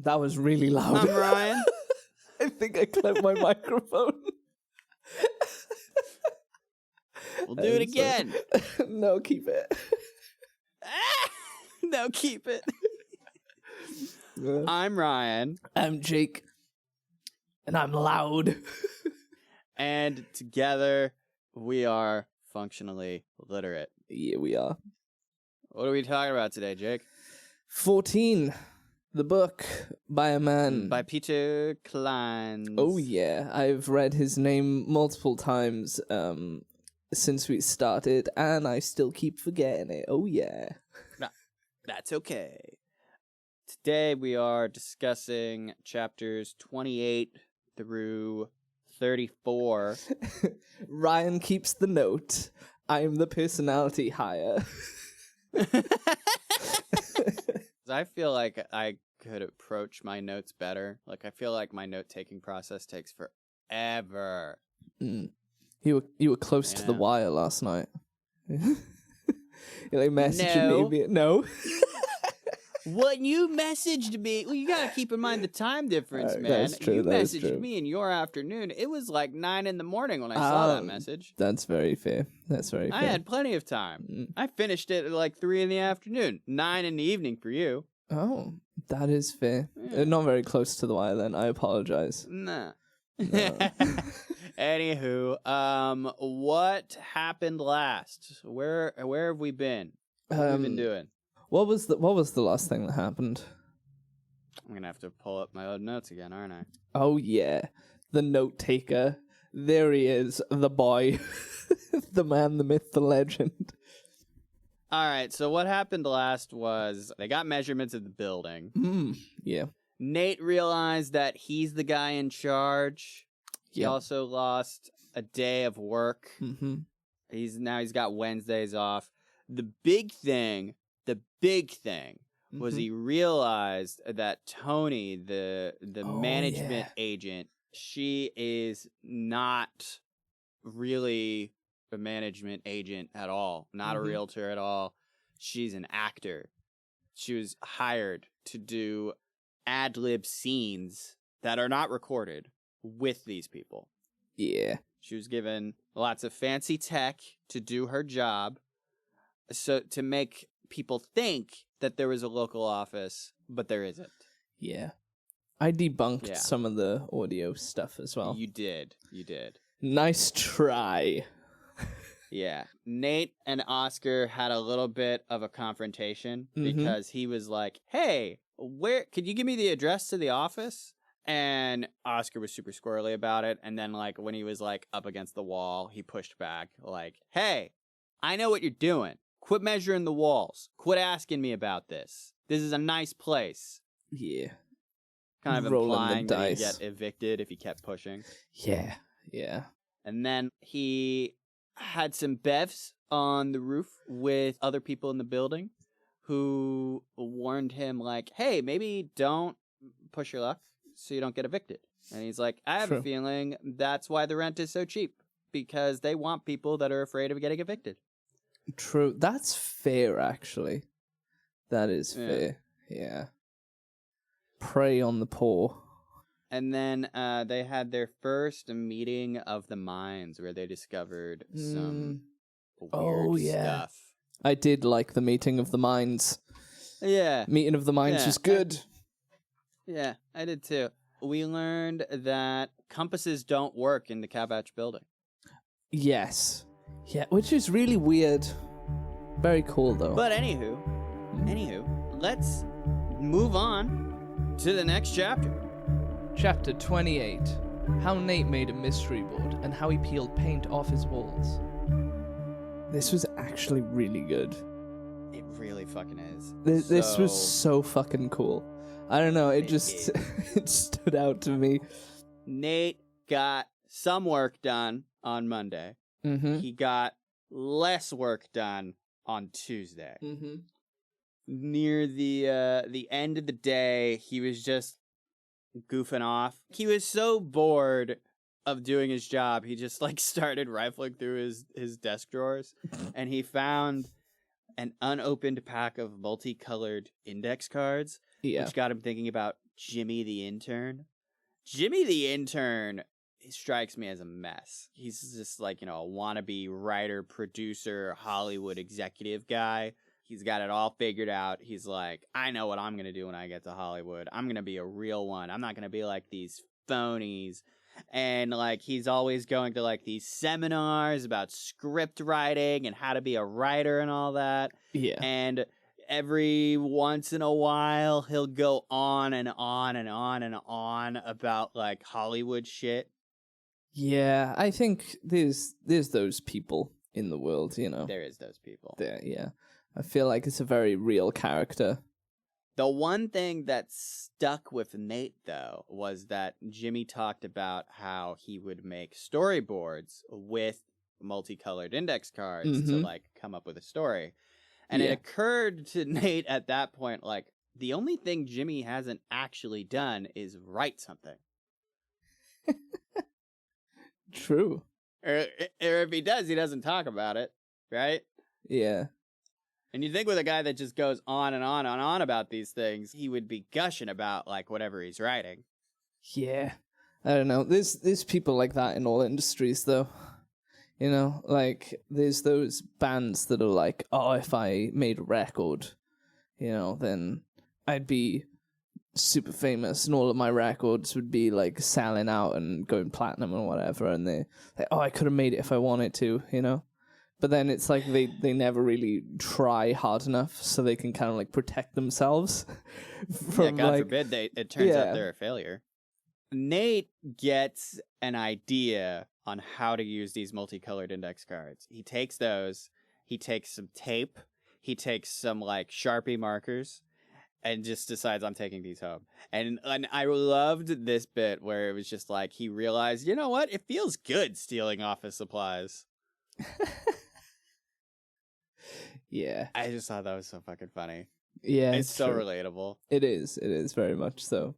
That was really loud. I'm Ryan. I think I clapped my microphone. We'll do it again. No, keep it. No, keep it. I'm Ryan. I'm Jake. And I'm loud. And together, we are functionally literate. Yeah, we are. What are we talking about today, Jake? 14. The book by a man. By Peter Klein. Oh, yeah. I've read his name multiple times since we started, and I still keep forgetting it. Oh, yeah. That's okay. Today, we are discussing chapters 28 through 34. Ryan keeps the note. I'm the personality hire. I feel like I could approach my notes better. Like, I feel like my note-taking process takes forever. Mm. You were close to the wire last night. You like messaging me. No. When you messaged me, well, you gotta keep in mind the time difference, man. That's true. You That's messaged true. me in your afternoon. It was like 9 in the morning when I saw that message. That's very fair. That's very fair. I had plenty of time. I finished it at like 3 in the afternoon. 9 in the evening for you. Oh, that is fair. Yeah. Not very close to the wire then. I apologize. Nah. No. Anywho, what happened last? Where have we been? What have we been doing? What was the last thing that happened? I'm gonna have to pull up my old notes again, aren't I? Oh yeah, the note taker. There he is, the boy, the man, the myth, the legend. All right. So what happened last was they got measurements of the building. Yeah. Nate realized that he's the guy in charge. He Yep. also lost a day of work. Mm-hmm. He's got Wednesdays off. The big thing was he realized that Tony, the management agent, she is not really a management agent at all, not a realtor at all. She's an actor. She was hired to do ad-lib scenes that are not recorded with these people. Yeah. She was given lots of fancy tech to do her job, so to make people think that there was a local office, but there isn't. Yeah. I debunked some of the audio stuff as well. You did. Nice try. Yeah. Nate and Oscar had a little bit of a confrontation because he was like, hey, could you give me the address to the office? And Oscar was super squirrely about it. And then, like, when he was, like, up against the wall, he pushed back, like, hey, I know what you're doing. Quit measuring the walls. Quit asking me about this. This is a nice place. Yeah. Kind of Rolling implying the that he'd dice. get evicted if he kept pushing. Yeah. Yeah. And then he had some bevs on the roof with other people in the building who warned him, like, hey, maybe don't push your luck so you don't get evicted. And he's like, I have a feeling that's why the rent is so cheap, because they want people that are afraid of getting evicted. True. That's fair, actually. That is fair. Yeah. Prey on the poor. And then they had their first meeting of the minds where they discovered some weird stuff. I did like the meeting of the minds. Yeah. Meeting of the minds was good. Yeah, I did too. We learned that compasses don't work in the Kabatch building. Yes. Yeah, which is really weird. Very cool, though. But anywho, let's move on to the next chapter. Chapter 28. How Nate made a mystery board and how he peeled paint off his walls. This was actually really good. It really fucking is. This was so fucking cool. I don't know, it just it stood out to me. Nate got some work done on Monday. He got less work done on Tuesday. Near the end of the day, he was just goofing off. He was so bored of doing his job, he just like started rifling through his desk drawers, and he found an unopened pack of multicolored index cards, which got him thinking about Jimmy the intern. Jimmy the intern strikes me as a mess. He's just like, a wannabe writer, producer, Hollywood executive guy. He's got it all figured out. He's like, I know what I'm going to do when I get to Hollywood. I'm going to be a real one. I'm not going to be like these phonies. And like, he's always going to like these seminars about script writing and how to be a writer and all that. Yeah. And every once in a while, he'll go on and on and on and on about like Hollywood shit. Yeah, I think there's those people in the world, There is those people. There, yeah. I feel like it's a very real character. The one thing that stuck with Nate, though, was that Jimmy talked about how he would make storyboards with multicolored index cards to like come up with a story. And it occurred to Nate at that point, like, the only thing Jimmy hasn't actually done is write something. True. Or if he does, he doesn't talk about it, right? Yeah. And you'd think with a guy that just goes on and on and on about these things, he would be gushing about, like, whatever he's writing. Yeah. I don't know. There's people like that in all industries, though. Like, there's those bands that are like, oh, if I made a record, then I'd be super famous and all of my records would be like selling out and going platinum and whatever, and they're like, oh, I could have made it if I wanted to, but then it's like they never really try hard enough so they can kind of like protect themselves from God forbid it turns out they're a failure. Nate gets an idea on how to use these multicolored index cards. He takes those, he takes some tape, he takes some like Sharpie markers, and just decides, I'm taking these home. And I loved this bit where it was just like, he realized, you know what? It feels good stealing office supplies. Yeah. I just thought that was so fucking funny. Yeah. It's so relatable. It is very much so.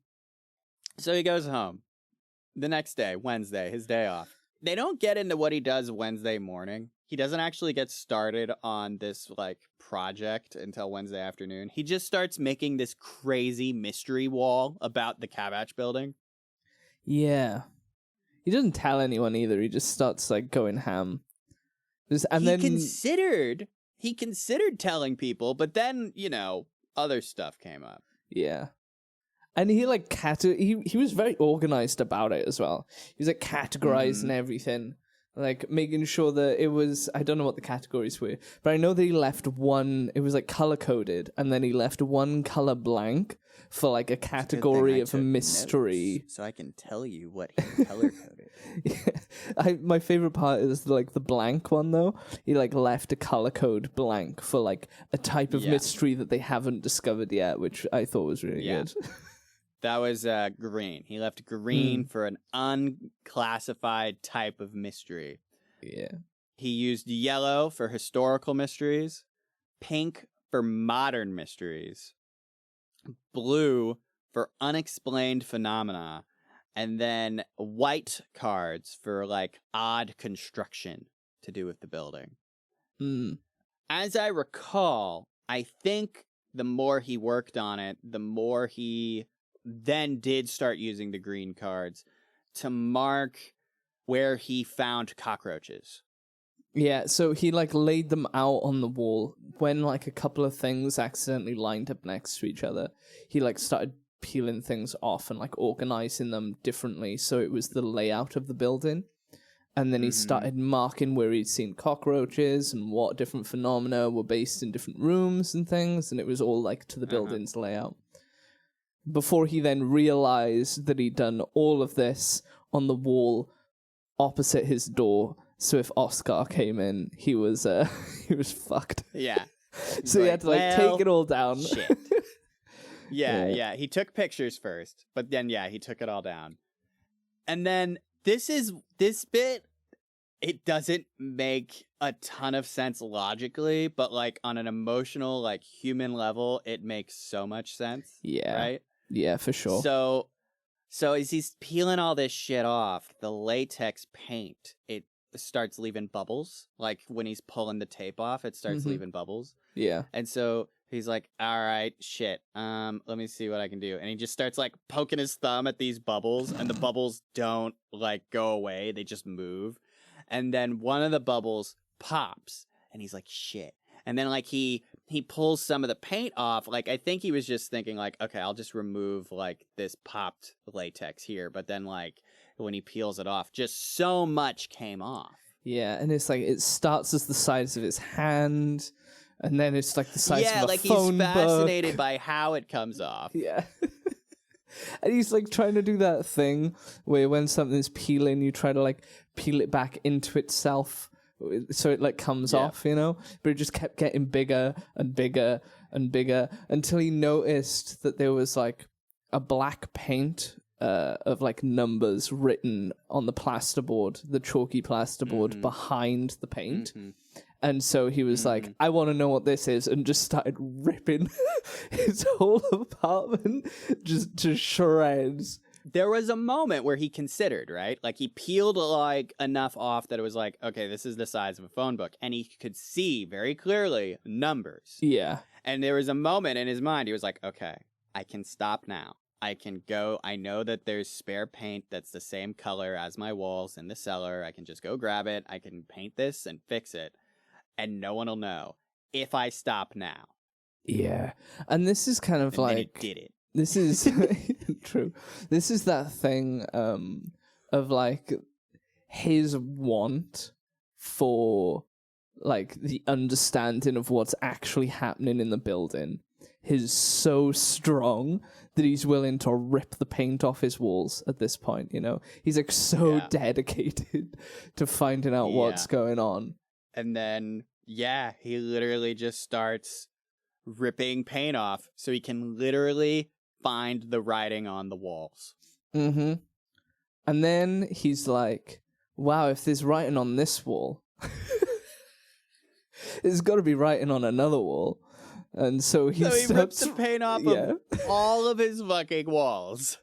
So he goes home. The next day, Wednesday, his day off. They don't get into what he does Wednesday morning. He doesn't actually get started on this, like, project until Wednesday afternoon. He just starts making this crazy mystery wall about the Kabatch building. Yeah. He doesn't tell anyone either. He just starts, like, going ham. He considered telling people, but then, other stuff came up. Yeah. And he, like, he was very organized about it as well. He was, like, categorizing everything. Like, making sure that it was, I don't know what the categories were, but I know that he left one, it was like color-coded, and then he left one color blank for like a category of a mystery. So I can tell you what he color-coded. Yeah. My favorite part is like the blank one, though. He like left a color code blank for like a type of mystery that they haven't discovered yet, which I thought was really good. That was green. He left green for an unclassified type of mystery. Yeah. He used yellow for historical mysteries, pink for modern mysteries, blue for unexplained phenomena, and then white cards for like odd construction to do with the building. As I recall, I think the more he worked on it, the more he then did start using the green cards to mark where he found cockroaches. Yeah, so he like laid them out on the wall when like a couple of things accidentally lined up next to each other. He like started peeling things off and like organizing them differently so it was the layout of the building. And then he started marking where he'd seen cockroaches and what different phenomena were based in different rooms and things, and it was all like to the building's layout. Before he then realized that he'd done all of this on the wall opposite his door, so if Oscar came in, he was fucked. Yeah. So he had to like take it all down. Shit. Yeah. He took pictures first, but then he took it all down. And then this bit, it doesn't make a ton of sense logically, but like on an emotional, like human level, it makes so much sense. Yeah. Right? Yeah, for sure. So as he's peeling all this shit off, the latex paint, it starts leaving bubbles. Like when he's pulling the tape off, it starts leaving bubbles. Yeah. And so He's like, all right, shit. Let me see what I can do. And he just starts like poking his thumb at these bubbles, and the bubbles don't like go away. They just move. And then one of the bubbles pops, and he's like, shit. And then like he pulls some of the paint off. Like I think he was just thinking like, okay, I'll just remove like this popped latex here. But then like when he peels it off, just so much came off. Yeah, and it's like it starts as the size of his hand, and then it's like the size of a like phone he's fascinated book. by how it comes off. Yeah. And he's like trying to do that thing where when something's peeling, you try to like peel it back into itself so it like comes off, you know? But it just kept getting bigger and bigger and bigger until he noticed that there was like a black paint of like numbers written on the plasterboard, the chalky plasterboard behind the paint. And so he was like, I want to know what this is, and just started ripping his whole apartment just to shreds. There was a moment where he considered, right? Like he peeled like enough off that it was like, okay, this is the size of a phone book. And he could see very clearly numbers. Yeah. And there was a moment in his mind, he was like, okay, I can stop now. I can go. I know that there's spare paint that's the same color as my walls in the cellar. I can just go grab it. I can paint this and fix it. And no one will know if I stop now. Yeah. And this is kind of and like... then he did it. This is... True. This is that thing of like his want for like the understanding of what's actually happening in the building is so strong that he's willing to rip the paint off his walls at this point, you know? He's like so dedicated to finding out what's going on. And then, he literally just starts ripping paint off so he can literally find the writing on the walls. Mm-hmm. And then he's like, wow, if there's writing on this wall, there's got to be writing on another wall. And so he ripped the paint off of all of his fucking walls.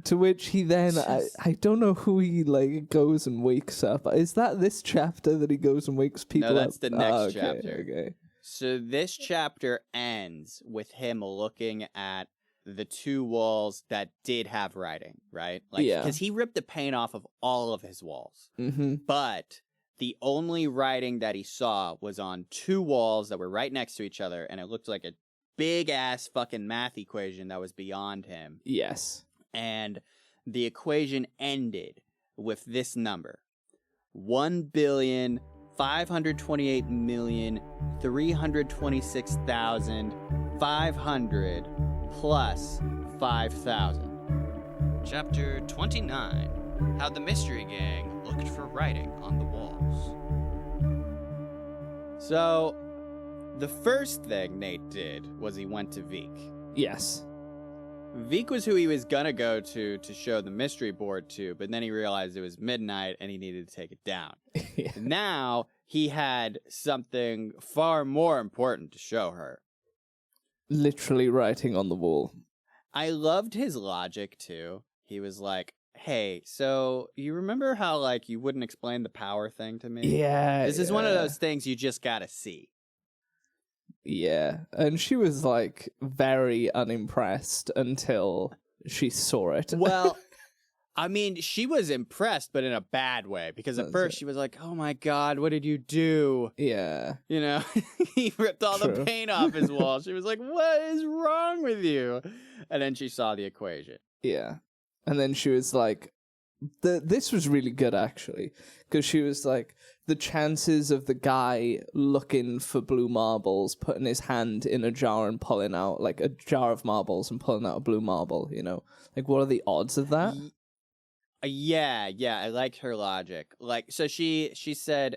To which he then, I don't know who he like goes and wakes up. Is that this chapter that he goes and wakes people up? No, that's the next chapter. Okay. So this chapter ends with him looking at the two walls that did have writing, right? Like, because he ripped the paint off of all of his walls. Mm-hmm. But the only writing that he saw was on two walls that were right next to each other, and it looked like a big-ass fucking math equation that was beyond him. Yes. And the equation ended with this number: 1,528,326,500 plus 5,000. Chapter 29: How the Mystery Gang Looked for Writing on the Walls. So, the first thing Nate did was he went to Veek. Yes. Veek was who he was gonna go to show the mystery board to, but then he realized it was midnight and he needed to take it down. Now he had something far more important to show her. Literally writing on the wall. I loved his logic too. He was like, hey, so you remember how like you wouldn't explain the power thing to me? Yeah. This is one of those things you just gotta see. Yeah, and she was like very unimpressed until she saw it. Well, I mean, she was impressed, but in a bad way, because at first she was like, oh my God, what did you do? Yeah. You know, he ripped all the paint off his wall. She was like, what is wrong with you? And then she saw the equation. Yeah. And then she was like, this was really good, actually, because she was like, the chances of the guy looking for blue marbles, putting his hand in a jar and pulling out, like, a jar of marbles and pulling out a blue marble, you know? Like, what are the odds of that? Yeah, I liked her logic. Like, so she said,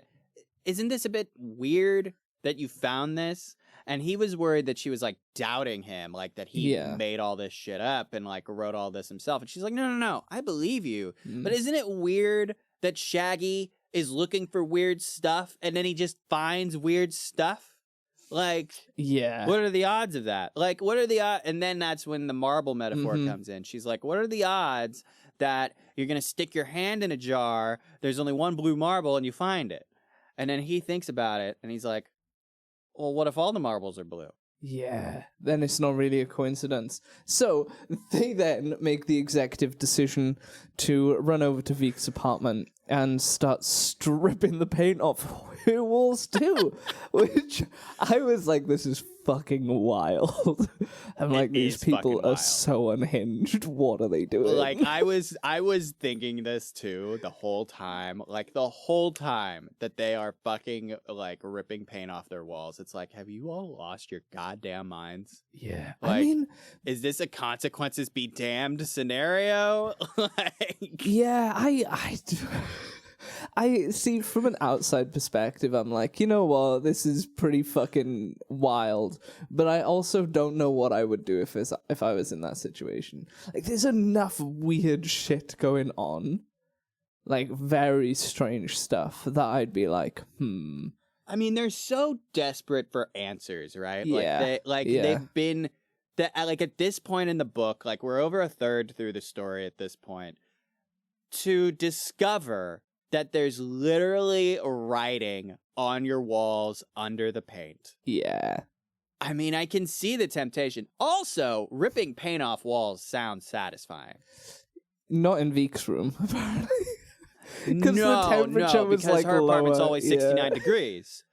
isn't this a bit weird that you found this? And he was worried that she was, like, doubting him, like, that he made all this shit up and, like, wrote all this himself. And she's like, no, I believe you. But isn't it weird that Shaggy is looking for weird stuff and then he just finds weird stuff? Like, what are the odds of that? Like, what are the odds? And then that's when the marble metaphor comes in. She's like, what are the odds that you're going to stick your hand in a jar, there's only one blue marble, and you find it? And then he thinks about it, and he's like, well, what if all the marbles are blue? Yeah, then it's not really a coincidence. So they then make the executive decision to run over to Veek's apartment and start stripping the paint off her walls too, which I was like, this is fucking wild. I'm like, these people are so unhinged. What are they doing? Like, I was thinking this too the whole time. Like, the whole time that they are fucking, like, ripping paint off their walls. It's like, have you all lost your goddamn minds? Yeah. Like, I mean, is this a consequences be damned scenario? Like, yeah, I see from an outside perspective, I'm like, you know what, this is pretty fucking wild. But I also don't know what I would do if I was in that situation. Like, there's enough weird shit going on, like very strange stuff, that I'd be like, I mean, they're so desperate for answers, right? Yeah. They've been like at this point in the book, like we're over a third through the story at this point, to discover that there's literally writing on your walls under the paint. Yeah. I mean, I can see the temptation. Also, ripping paint off walls sounds satisfying. Not in Veek's room, apparently. Because the temperature was because like her apartment's lower, always 69 degrees.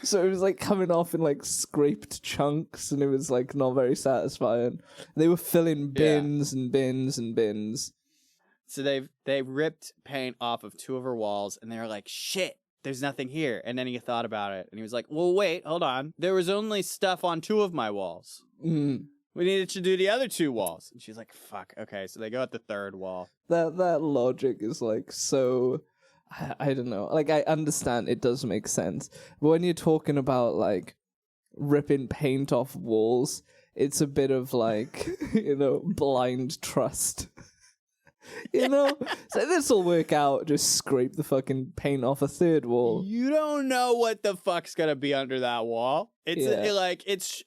So it was like coming off in like scraped chunks, and it was like not very satisfying. They were filling bins and bins and bins. So they ripped paint off of two of her walls, and they were like, shit, there's nothing here. And then he thought about it, and he was like, well, wait, hold on. There was only stuff on two of my walls. Mm. We needed to do the other two walls. And she's like, fuck, okay. So they go at the third wall. That logic is like so... I don't know. Like, I understand it does make sense. But when you're talking about, like, ripping paint off walls, it's a bit of, like, blind trust. So this will work out. Just scrape the fucking paint off a third wall. You don't know what the fuck's gonna be under that wall. It's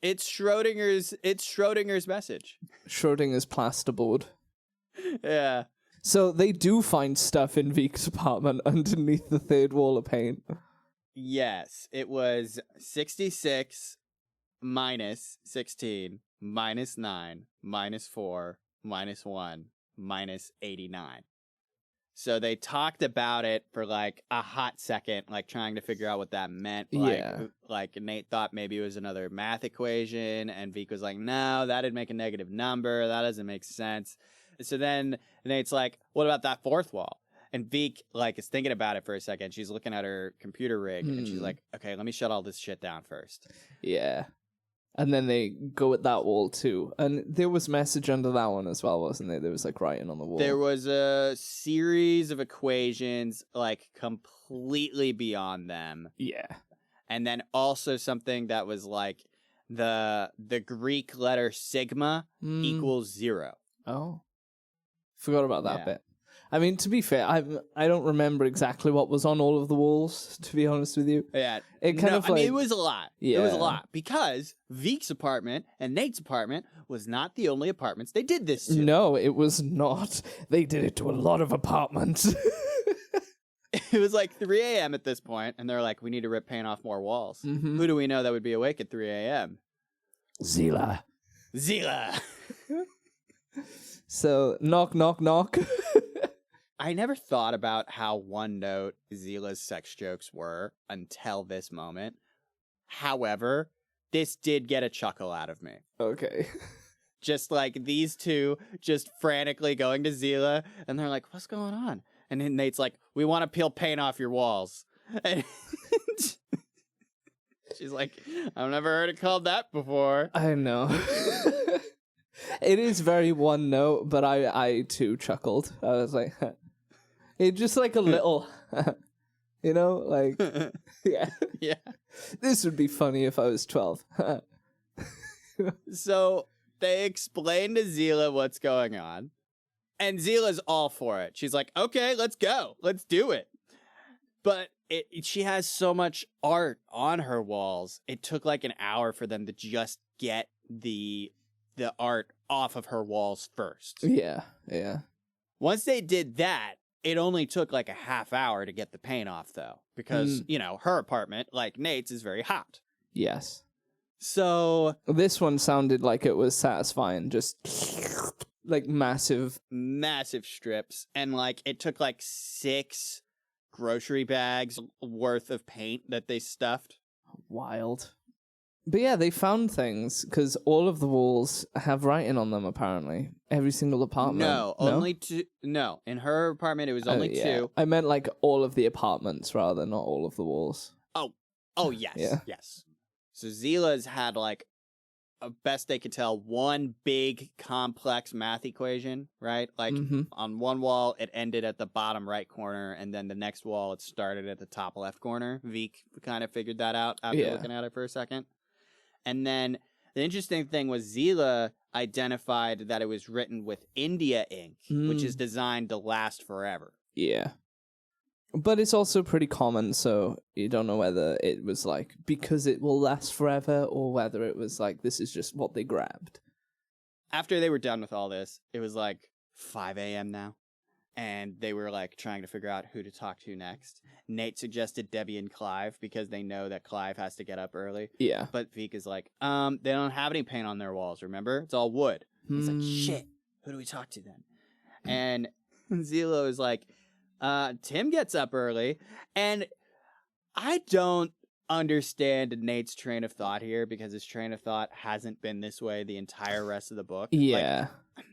it's Schrodinger's message. Schrodinger's plasterboard. Yeah. So they do find stuff in Veek's apartment underneath the third wall of paint. Yes, it was 66 minus 16 minus 9 minus 4 minus 1 minus 89. So they talked about it for like a hot second, like trying to figure out what that meant. Like Nate thought maybe it was another math equation, and Veek was like, no, that'd make a negative number. That doesn't make sense. So then Nate's like, what about that fourth wall? And Veek, like, is thinking about it for a second. She's looking at her computer rig, and she's like, okay, let me shut all this shit down first. Yeah. And then they go at that wall, too. And there was message under that one as well, wasn't there? There was, like, writing on the wall. There was a series of equations, like, completely beyond them. Yeah. And then also something that was, like, the Greek letter sigma equals 0. Oh. Forgot about that bit. I mean, to be fair, I don't remember exactly what was on all of the walls, to be honest with you. Yeah. It kind of like... I mean, it was a lot. Yeah. It was a lot. Because Veek's apartment and Nate's apartment was not the only apartments they did this to. No, it was not. They did it to a lot of apartments. It was like 3 a.m. at this point, and they're like, we need to rip paint off more walls. Mm-hmm. Who do we know that would be awake at 3 a.m.? Zila. So, knock, knock, knock. I never thought about how one note Zila's sex jokes were until this moment. However, this did get a chuckle out of me. Okay. Just like these two just frantically going to Zila, and they're like, what's going on? And then Nate's like, we want to peel paint off your walls. And she's like, I've never heard it called that before. I know. It is very one note, but I too chuckled. I was like, it's just like a little, like, yeah. Yeah. This would be funny if I was 12. So they explain to Zila what's going on, and Zila's all for it. She's like, okay, let's go. Let's do it. But she has so much art on her walls. It took like an hour for them to just get the art off of her walls first. Yeah. Once they did that, it only took like a half hour to get the paint off, though. Because, her apartment, like Nate's, is very hot. Yes. So This one sounded like it was satisfying, just like massive. strips, and like it took like 6 grocery bags worth of paint that they stuffed. Wild. But yeah, they found things because all of the walls have writing on them, apparently. Every single apartment. No, only 2. No, in her apartment, it was only 2. I meant like all of the apartments, rather, not all of the walls. Oh, yes. Yeah. Yes. So Zila's had like, best they could tell, one big complex math equation, right? Like on one wall, it ended at the bottom right corner, and then the next wall, it started at the top left corner. Veek kind of figured that out after looking at it for a second. And then the interesting thing was Zila identified that it was written with India ink, which is designed to last forever. Yeah. But it's also pretty common, so you don't know whether it was like because it will last forever or whether it was like this is just what they grabbed. After they were done with all this, it was like 5 a.m. now, and they were like trying to figure out who to talk to next. Nate suggested Debbie and Clive because they know that Clive has to get up early. Yeah. But Veek is like, they don't have any paint on their walls, remember? It's all wood. He's like, shit, who do we talk to then? And Zilo is like, Tim gets up early, and I don't understand Nate's train of thought here because his train of thought hasn't been this way the entire rest of the book. Yeah. Like,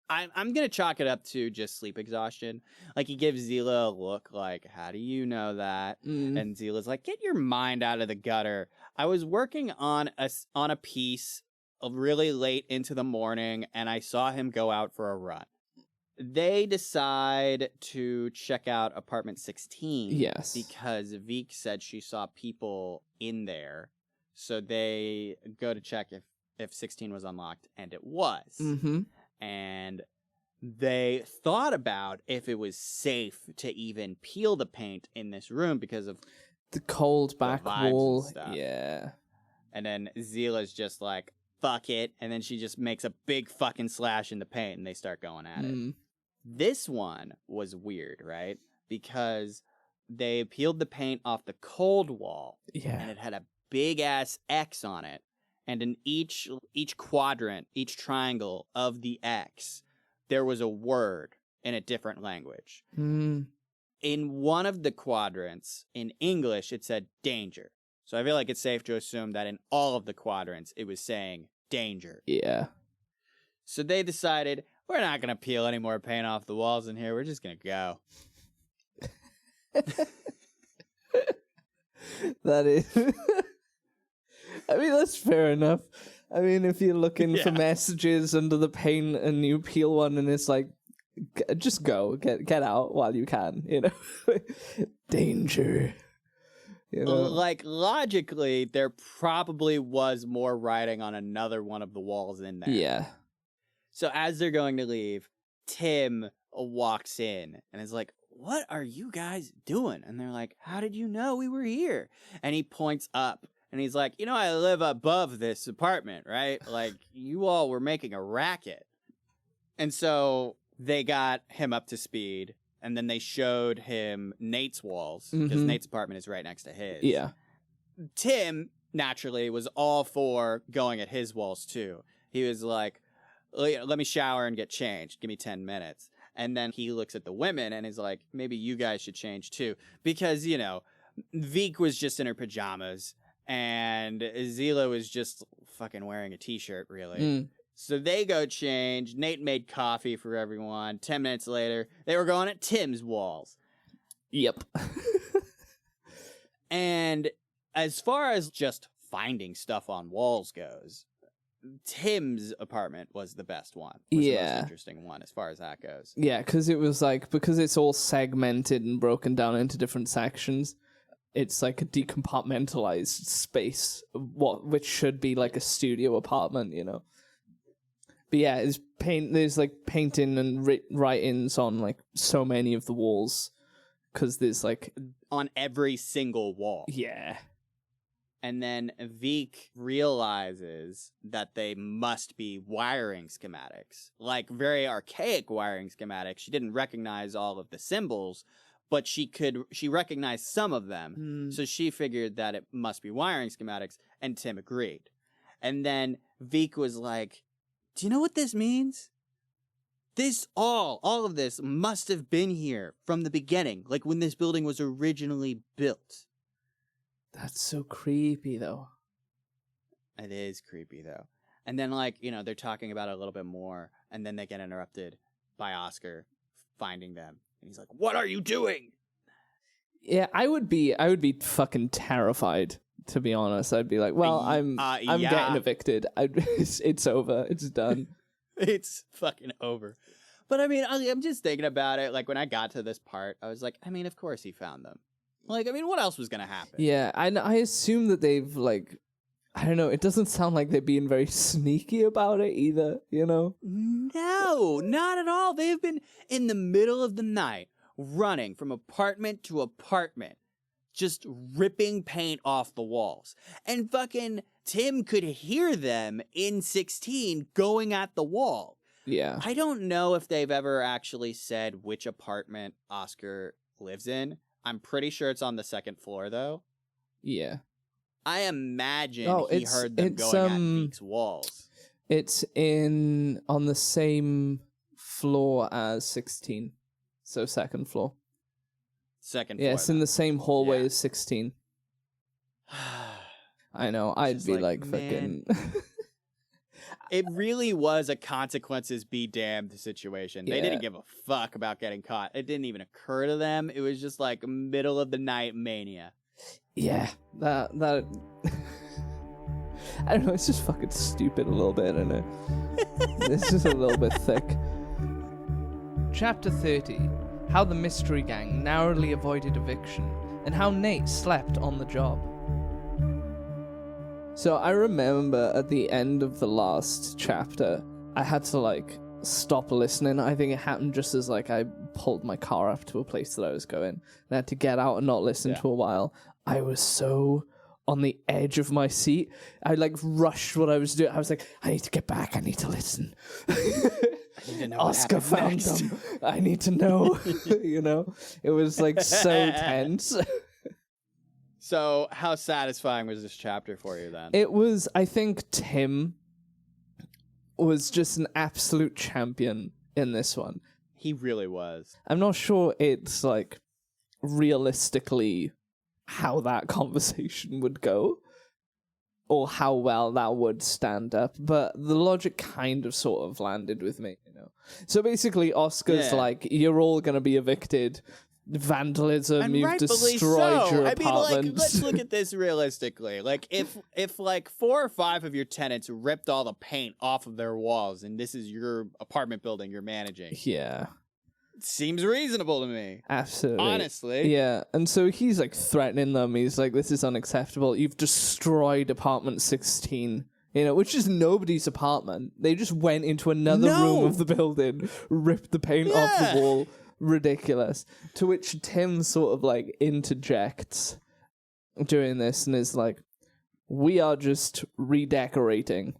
I'm going to chalk it up to just sleep exhaustion. Like, he gives Zila a look like, how do you know that? And Zila's like, get your mind out of the gutter. I was working on a piece really late into the morning, and I saw him go out for a run. They decide to check out apartment 16. Yes. Because Veek said she saw people in there. So they go to check if 16 was unlocked, and it was. And they thought about if it was safe to even peel the paint in this room because of the cold back wall. Yeah. And then Zila's just like, fuck it. And then she just makes a big fucking slash in the paint, and they start going at it. This one was weird, right? Because they peeled the paint off the cold wall, and it had a big ass X on it. And in each quadrant, each triangle of the X, there was a word in a different language. In one of the quadrants, in English, it said danger. So I feel like it's safe to assume that in all of the quadrants, it was saying danger. Yeah. So they decided, we're not going to peel any more paint off the walls in here. We're just going to go. That is... I mean, that's fair enough. I mean, if you're looking for messages under the paint and you peel one and it's like, just go, get out while you can, you know? Danger. You know? Like, logically, there probably was more writing on another one of the walls in there. Yeah. So as they're going to leave, Tim walks in and is like, what are you guys doing? And they're like, how did you know we were here? And he points up. And he's like, you know, I live above this apartment, right? Like, you all were making a racket. And so they got him up to speed. And then they showed him Nate's walls, because Nate's apartment is right next to his. Yeah. Tim, naturally, was all for going at his walls, too. He was like, let me shower and get changed. Give me 10 minutes. And then he looks at the women and is like, maybe you guys should change, too. Because, you know, Veek was just in her pajamas. And Zila was just fucking wearing a t-shirt, really. So they go change. Nate made coffee for everyone. 10 minutes later, they were going at Tim's walls. Yep. And as far as just finding stuff on walls goes, Tim's apartment was the best one. Was the most interesting one as far as that goes. Yeah, because it was like, because it's all segmented and broken down into different sections. It's like a decompartmentalized space, which should be like a studio apartment, you know. But yeah, there's like painting and writings on like so many of the walls, because there's like on every single wall. Yeah. And then Veek realizes that they must be wiring schematics, like very archaic wiring schematics. She didn't recognize all of the symbols, but she recognized some of them. Mm. So she figured that it must be wiring schematics, and Tim agreed. And then Veek was like, do you know what this means? This all of this must have been here from the beginning, like when this building was originally built. That's so creepy, though. It is creepy, though. And then, like, you know, they're talking about it a little bit more, and then they get interrupted by Oscar finding them. And he's like, what are you doing? Yeah, I would be fucking terrified, to be honest. I'd be like, well, I'm getting evicted. It's over. It's done. It's fucking over. But I mean, I'm just thinking about it. Like, when I got to this part, I was like, I mean, of course he found them. Like, I mean, what else was going to happen? Yeah, I assume that they've, like, I don't know, it doesn't sound like they're being very sneaky about it either, you know? No, not at all. They've been in the middle of the night, running from apartment to apartment, just ripping paint off the walls. And fucking Tim could hear them in 16 going at the wall. Yeah. I don't know if they've ever actually said which apartment Oscar lives in. I'm pretty sure it's on the second floor, though. Yeah. I imagine he heard them going at Veek's walls. It's on the same floor as 16. So second floor. Second floor. Yeah, it's in the same hallway as 16. I know. I'd be like fucking... It really was a consequences be damned situation. They didn't give a fuck about getting caught. It didn't even occur to them. It was just like middle of the night mania. Yeah, that I don't know, it's just fucking stupid a little bit, I know. It's just a little bit thick. Chapter 30. How the Mystery Gang narrowly avoided eviction, and how Nate slept on the job. So I remember at the end of the last chapter, I had to, like, stop listening. I think it happened just as, like, I pulled my car up to a place that I was going, and I had to get out and not listen to a while. I was so on the edge of my seat. I, like, rushed what I was doing. I was like, I need to get back. I need to listen. I need to know Oscar found them. I need to know. You know? It was, like, so tense. So, how satisfying was this chapter for you, then? It was, I think Tim was just an absolute champion in this one. He really was. I'm not sure it's, like, realistically how that conversation would go or how well that would stand up, but the logic kind of sort of landed with me, you know. So basically Oscar's like, you're all gonna be evicted, vandalism, and you've destroyed your apartment. I mean, like, let's look at this realistically. Like, if like 4 or 5 of your tenants ripped all the paint off of their walls and this is your apartment building you're managing, yeah, seems reasonable to me. Absolutely. Honestly. Yeah. And so he's like threatening them. He's like, this is unacceptable. You've destroyed apartment 16, you know, which is nobody's apartment. They just went into another room of the building, ripped the paint off the wall. Ridiculous. To which Tim sort of like interjects during this and is like, we are just redecorating.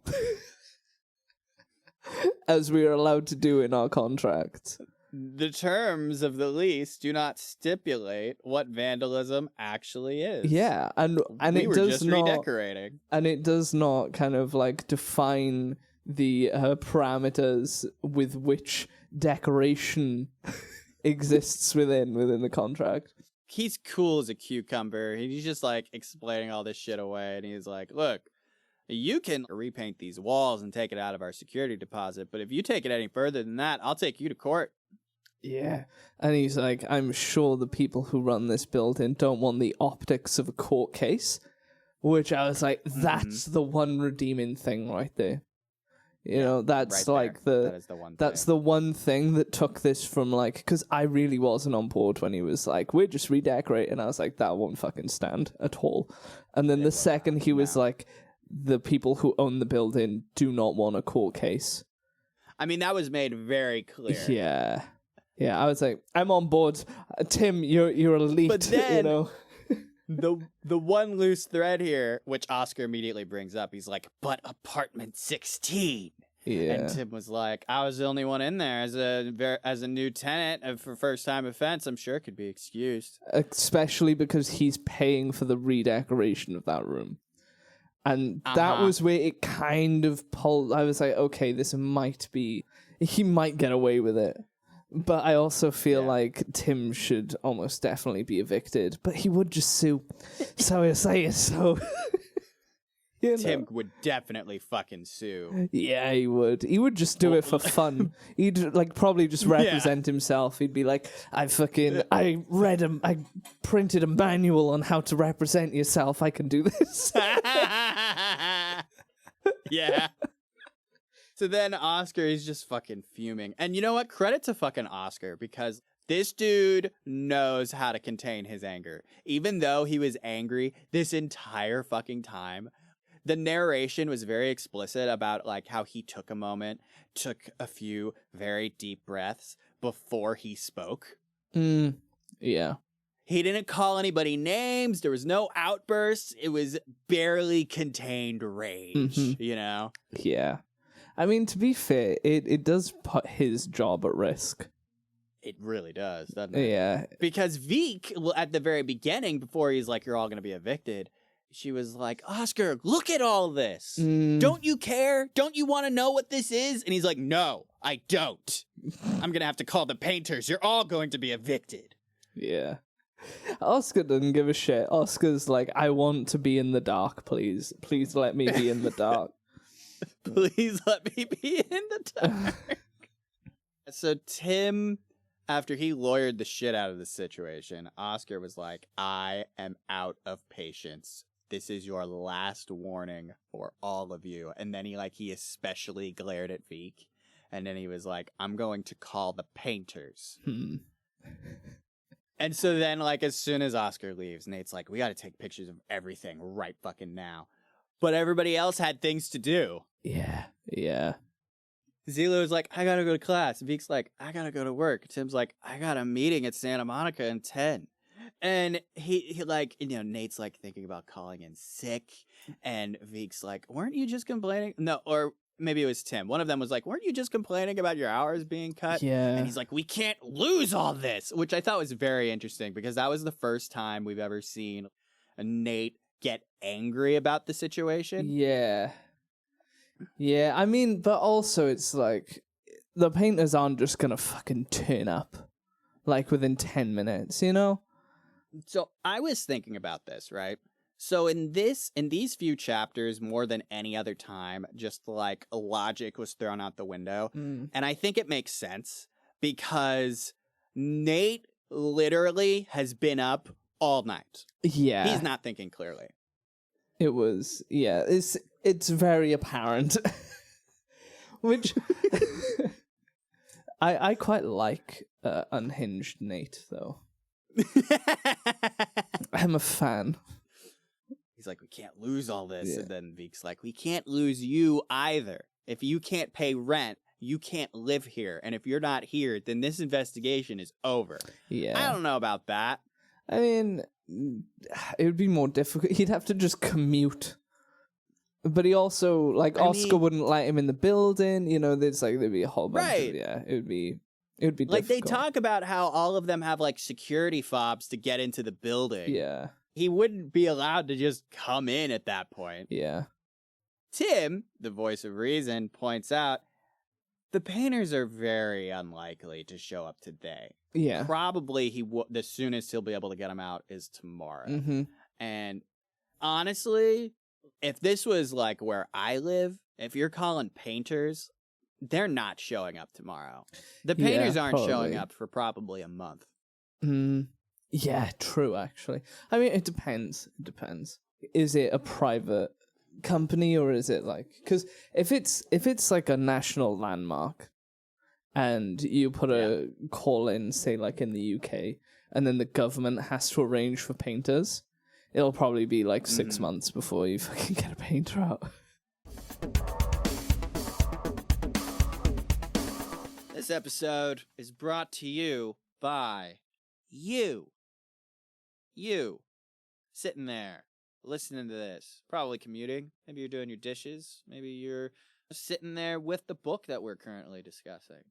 As we are allowed to do in our contract. The terms of the lease do not stipulate what vandalism actually is. Yeah, and we it were does just not redecorating, and it does not kind of like define the parameters with which decoration exists within the contract. He's cool as a cucumber. He's just like explaining all this shit away, and he's like, "Look, you can repaint these walls and take it out of our security deposit, but if you take it any further than that, I'll take you to court." Yeah. And he's like, I'm sure the people who run this building don't want the optics of a court case. Which I was like, that's the one redeeming thing right there. You know, that's right like that is the one that's thing. the one thing that took this from like, because I really wasn't on board when he was like, we're just redecorating. I was like, that won't fucking stand at all. And then the second he was like, the people who own the building do not want a court case. I mean, that was made very clear. Yeah. Yeah, I was like, I'm on board. Tim, you're elite. But then, you know? the one loose thread here, which Oscar immediately brings up, he's like, but apartment 16. Yeah. And Tim was like, I was the only one in there as a new tenant for first time offense. I'm sure it could be excused. Especially because he's paying for the redecoration of that room. And that was where it kind of pulled. I was like, okay, this might be, he might get away with it. But I also feel like Tim should almost definitely be evicted. But he would just sue. So it's like, so. Tim would definitely fucking sue. Yeah, he would. He would just do it for fun. He'd like probably just represent himself. He'd be like, I printed a manual on how to represent yourself. I can do this. Yeah. So then Oscar is just fucking fuming. And you know what? Credit to fucking Oscar, because this dude knows how to contain his anger. Even though he was angry this entire fucking time, the narration was very explicit about like how he took a moment, took a few very deep breaths before he spoke. Yeah. He didn't call anybody names. There was no outbursts. It was barely contained rage, you know? Yeah. I mean, to be fair, it does put his job at risk. It really does, doesn't it? Yeah. Because Veek, at the very beginning, before he's like, you're all going to be evicted, she was like, Oscar, look at all this. Don't you care? Don't you want to know what this is? And he's like, no, I don't. I'm going to have to call the painters. You're all going to be evicted. Yeah. Oscar doesn't give a shit. Oscar's like, I want to be in the dark, please. Please let me be in the dark. Please let me be in the dark. So Tim, after he lawyered the shit out of the situation, Oscar was like, I am out of patience. This is your last warning for all of you. And then he especially glared at Veek. And then he was like, I'm going to call the painters. And so then, like, as soon as Oscar leaves, Nate's like, we got to take pictures of everything right fucking now. But everybody else had things to do. Yeah. Yeah. Zila was like, I got to go to class. Veek's like, I got to go to work. Tim's like, I got a meeting at Santa Monica in 10. And he like, you know, Nate's like thinking about calling in sick. And Veek's like, weren't you just complaining? No, or maybe it was Tim. One of them was like, weren't you just complaining about your hours being cut? Yeah. And he's like, we can't lose all this, which I thought was very interesting because that was the first time we've ever seen Nate get angry about the situation. Yeah. Yeah, I mean, but also it's like, the painters aren't just gonna fucking turn up, like, within 10 minutes, you know? So I was thinking about this, right? So in these few chapters, more than any other time, just like logic was thrown out the window. And I think it makes sense because Nate literally has been up all night. Yeah. He's not thinking clearly. It was, yeah, it's very apparent. Which, I quite like unhinged Nate, though. I'm a fan. He's like, we can't lose all this. Yeah. And then Veek's like, we can't lose you either. If you can't pay rent, you can't live here. And if you're not here, then this investigation is over. Yeah. I don't know about that. I mean, it would be more difficult. He'd have to just commute. But he also, like, Oscar wouldn't let him in the building. You know, there'd be a whole bunch of, yeah, it would be like difficult. They talk about how all of them have like security fobs to get into the building. Yeah. He wouldn't be allowed to just come in at that point. Yeah. Tim, the voice of reason, points out the painters are very unlikely to show up today. Yeah. Probably the soonest he'll be able to get them out is tomorrow. Mm-hmm. And honestly, if this was like where I live, if you're calling painters, they're not showing up tomorrow. The painters aren't showing up for probably a month. Yeah, true, actually. I mean, it depends. It depends. Is it a private company or is it like... Because if it's like a national landmark and you put a call in, say, like in the UK, and then the government has to arrange for painters, it'll probably be like 6 months before you fucking get a painter out. This episode is brought to you by you. You. Sitting there, listening to this. Probably commuting. Maybe you're doing your dishes. Maybe you're sitting there with the book that we're currently discussing.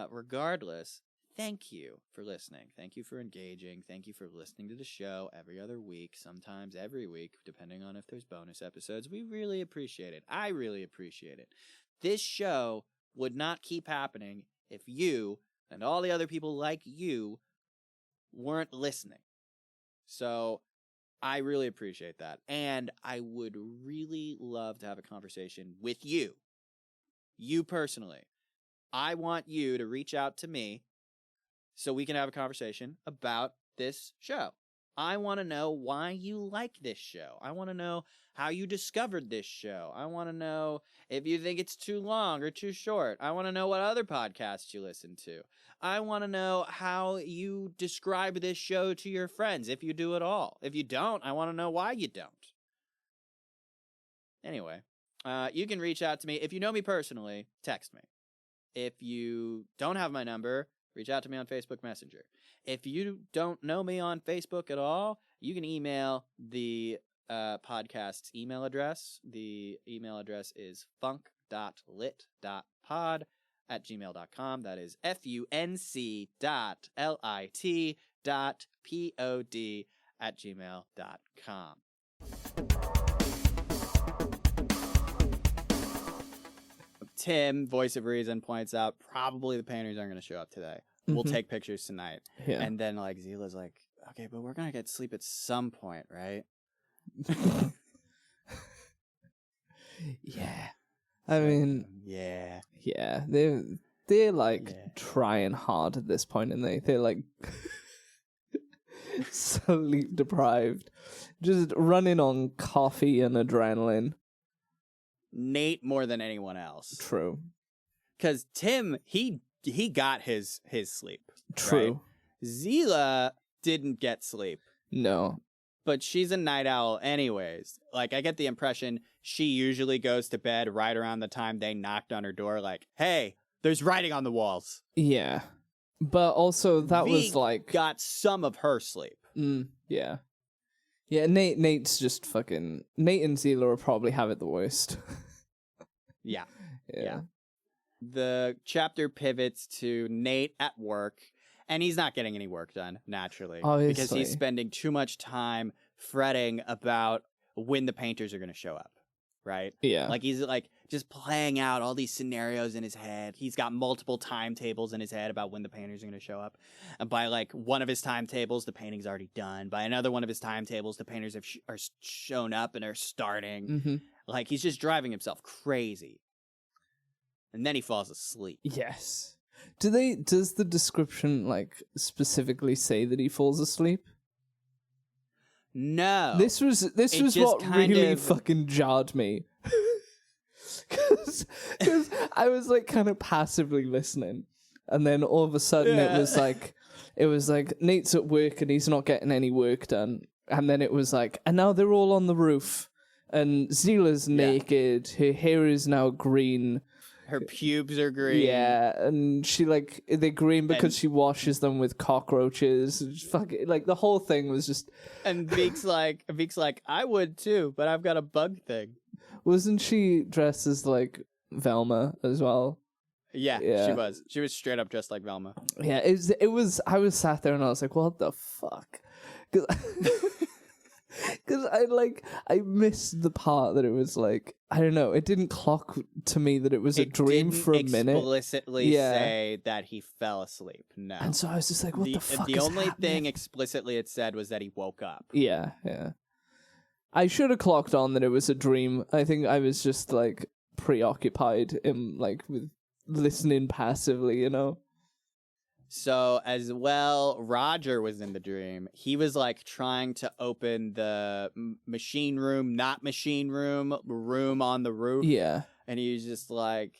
Regardless, thank you for listening. Thank you for engaging. Thank you for listening to the show every other week, sometimes every week, depending on if there's bonus episodes. We really appreciate it. I really appreciate it. This show would not keep happening if you and all the other people like you weren't listening. So I really appreciate that. And I would really love to have a conversation with you. You personally. I want you to reach out to me so we can have a conversation about this show. I want to know why you like this show. I want to know how you discovered this show. I want to know if you think it's too long or too short. I want to know what other podcasts you listen to. I want to know how you describe this show to your friends, if you do at all. If you don't, I want to know why you don't. Anyway, you can reach out to me. If you know me personally, text me. If you don't have my number, reach out to me on Facebook Messenger. If you don't know me on Facebook at all, you can email the podcast's email address. The email address is funk.lit.pod@gmail.com. That is func.lit.pod@gmail.com. Tim, voice of reason, points out probably the painters aren't going to show up today. We'll take pictures tonight. Yeah. And then like Zila's like, okay, but we're going to get sleep at some point, right? Yeah. I mean, yeah. They're like trying hard at this point, and they're like sleep deprived, just running on coffee and adrenaline. Nate more than anyone else. True. Because Tim, he got his sleep. True. Right? Zila didn't get sleep. No. But she's a night owl anyways. Like, I get the impression she usually goes to bed right around the time they knocked on her door, like, hey, there's writing on the walls. Yeah. But also, that was like... got some of her sleep. Yeah. Yeah, Nate's just fucking... Nate and Zila will probably have it the worst. Yeah. The chapter pivots to Nate at work, and he's not getting any work done, naturally. Obviously. Because he's spending too much time fretting about when the painters are going to show up, right? Yeah. Like, he's like just playing out all these scenarios in his head. He's got multiple timetables in his head about when the painters are going to show up. And by like one of his timetables, the painting's already done. By another one of his timetables, the painters have are shown up and are starting. Mm-hmm. Like, he's just driving himself crazy. And then he falls asleep. Yes. Does the description like specifically say that he falls asleep? No. This was what really fucking jarred me. Because I was like kind of passively listening, and then all of a sudden it was like Nate's at work and he's not getting any work done, and then it was like, and now they're all on the roof, and Zila's naked, her hair is now green. Her pubes are green. Yeah, and they're green because she washes them with cockroaches. Fucking, like, the whole thing was just... And Veek's like, I would too, but I've got a bug thing. Wasn't she dressed as, like, Velma as well? Yeah, she was. She was straight up dressed like Velma. Yeah, it was... I was sat there and I was like, what the fuck? Because I missed the part that it was like, I don't know, it didn't clock to me that it was a dream for a minute. It didn't explicitly say that he fell asleep, no. And so I was just like, what the fuck The is only happening? thing explicitly it said was that he woke up. Yeah. I should have clocked on that it was a dream. I think I was just, like, preoccupied in, like, with listening passively, you know? So as well, Roger was in the dream. He was like trying to open the machine room, not machine room on the roof. Yeah. And he was just like,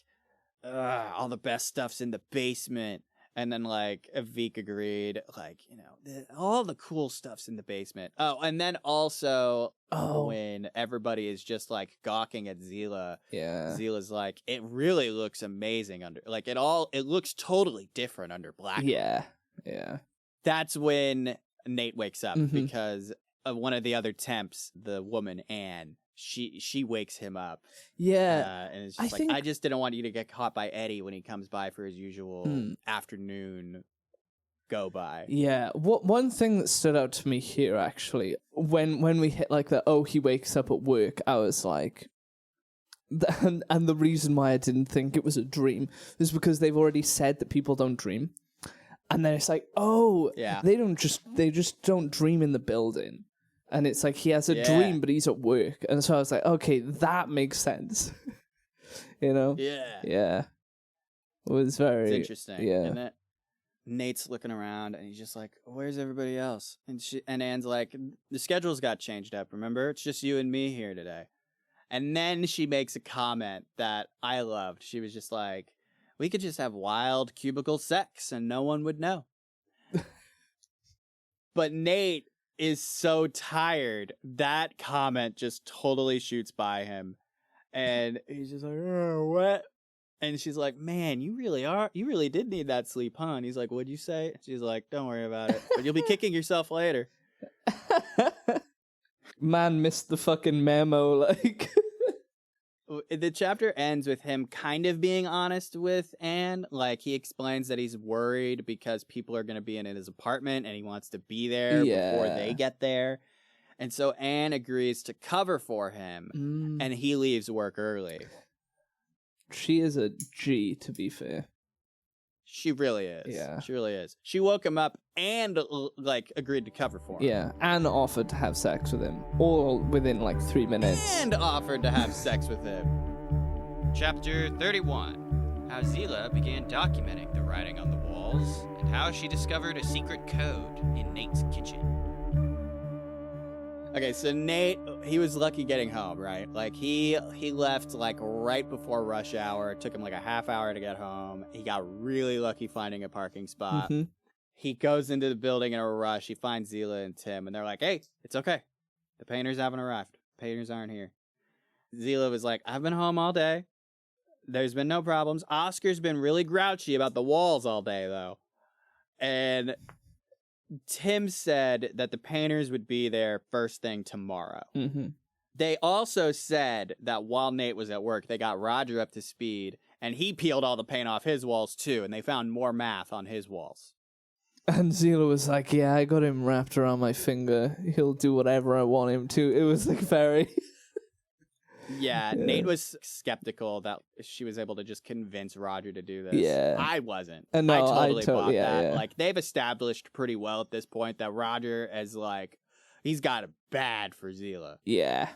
all the best stuff's in the basement. And then like Veek agreed, like, you know, all the cool stuff's in the basement. Oh, and then also when everybody is just like gawking at Zila, Zila's like, it really looks amazing under, like it looks totally different under black. Yeah. That's when Nate wakes up because one of the other temps, the woman Anne, she wakes him up. Yeah. And it's I just like, think- I just didn't want you to get caught by Eddie when he comes by for his usual afternoon go by. Yeah. One thing that stood out to me here, actually, when we hit like the, oh, he wakes up at work, I was like, and the reason why I didn't think it was a dream is because they've already said that people don't dream. And then it's like, oh, Yeah. they just don't dream in the building. And it's like he has a dream, but he's at work. And so I was like, okay, that makes sense. You know? Yeah. Yeah. It was very... It's interesting. Yeah. And then Nate's looking around and he's just like, where's everybody else? And Anne's like, the schedules got changed up, remember? It's just you and me here today. And then she makes a comment that I loved. She was just like, we could just have wild cubicle sex and no one would know. But Nate is so tired. That comment just totally shoots by him. And he's just like, oh, what? And she's like, man, you really did need that sleep, huh? And he's like, what'd you say? She's like, don't worry about it. But you'll be kicking yourself later. Man missed the fucking memo, like... The chapter ends with him kind of being honest with Anne. Like, he explains that he's worried because people are going to be in his apartment and he wants to be there before they get there. And so Anne agrees to cover for him and he leaves work early. She is a G, to be fair. She really is. Yeah. She really is. She woke him up and, like, agreed to cover for him. Yeah, and offered to have sex with him. All within, like, 3 minutes. And offered to have sex with him. Chapter 31. How Zila began documenting the writing on the walls, and how she discovered a secret code in Nate's kitchen. Okay, so Nate, he was lucky getting home, right? Like, he left, like, right before rush hour. It took him, like, a half hour to get home. He got really lucky finding a parking spot. Mm-hmm. He goes into the building in a rush. He finds Zila and Tim, and they're like, hey, it's okay. The painters haven't arrived. The painters aren't here. Zila was like, I've been home all day. There's been no problems. Oscar's been really grouchy about the walls all day, though. And Tim said that the painters would be there first thing tomorrow. Mm-hmm. They also said that while Nate was at work, they got Roger up to speed, and he peeled all the paint off his walls, too, and they found more math on his walls. And Zila was like, yeah, I got him wrapped around my finger. He'll do whatever I want him to. It was, like, very... Yeah, Nate was skeptical that she was able to just convince Roger to do this. Yeah. I wasn't. No, I totally bought yeah, that. yeah. Like, they've established pretty well at this point that Roger is like, he's got it bad for Zila. Yeah.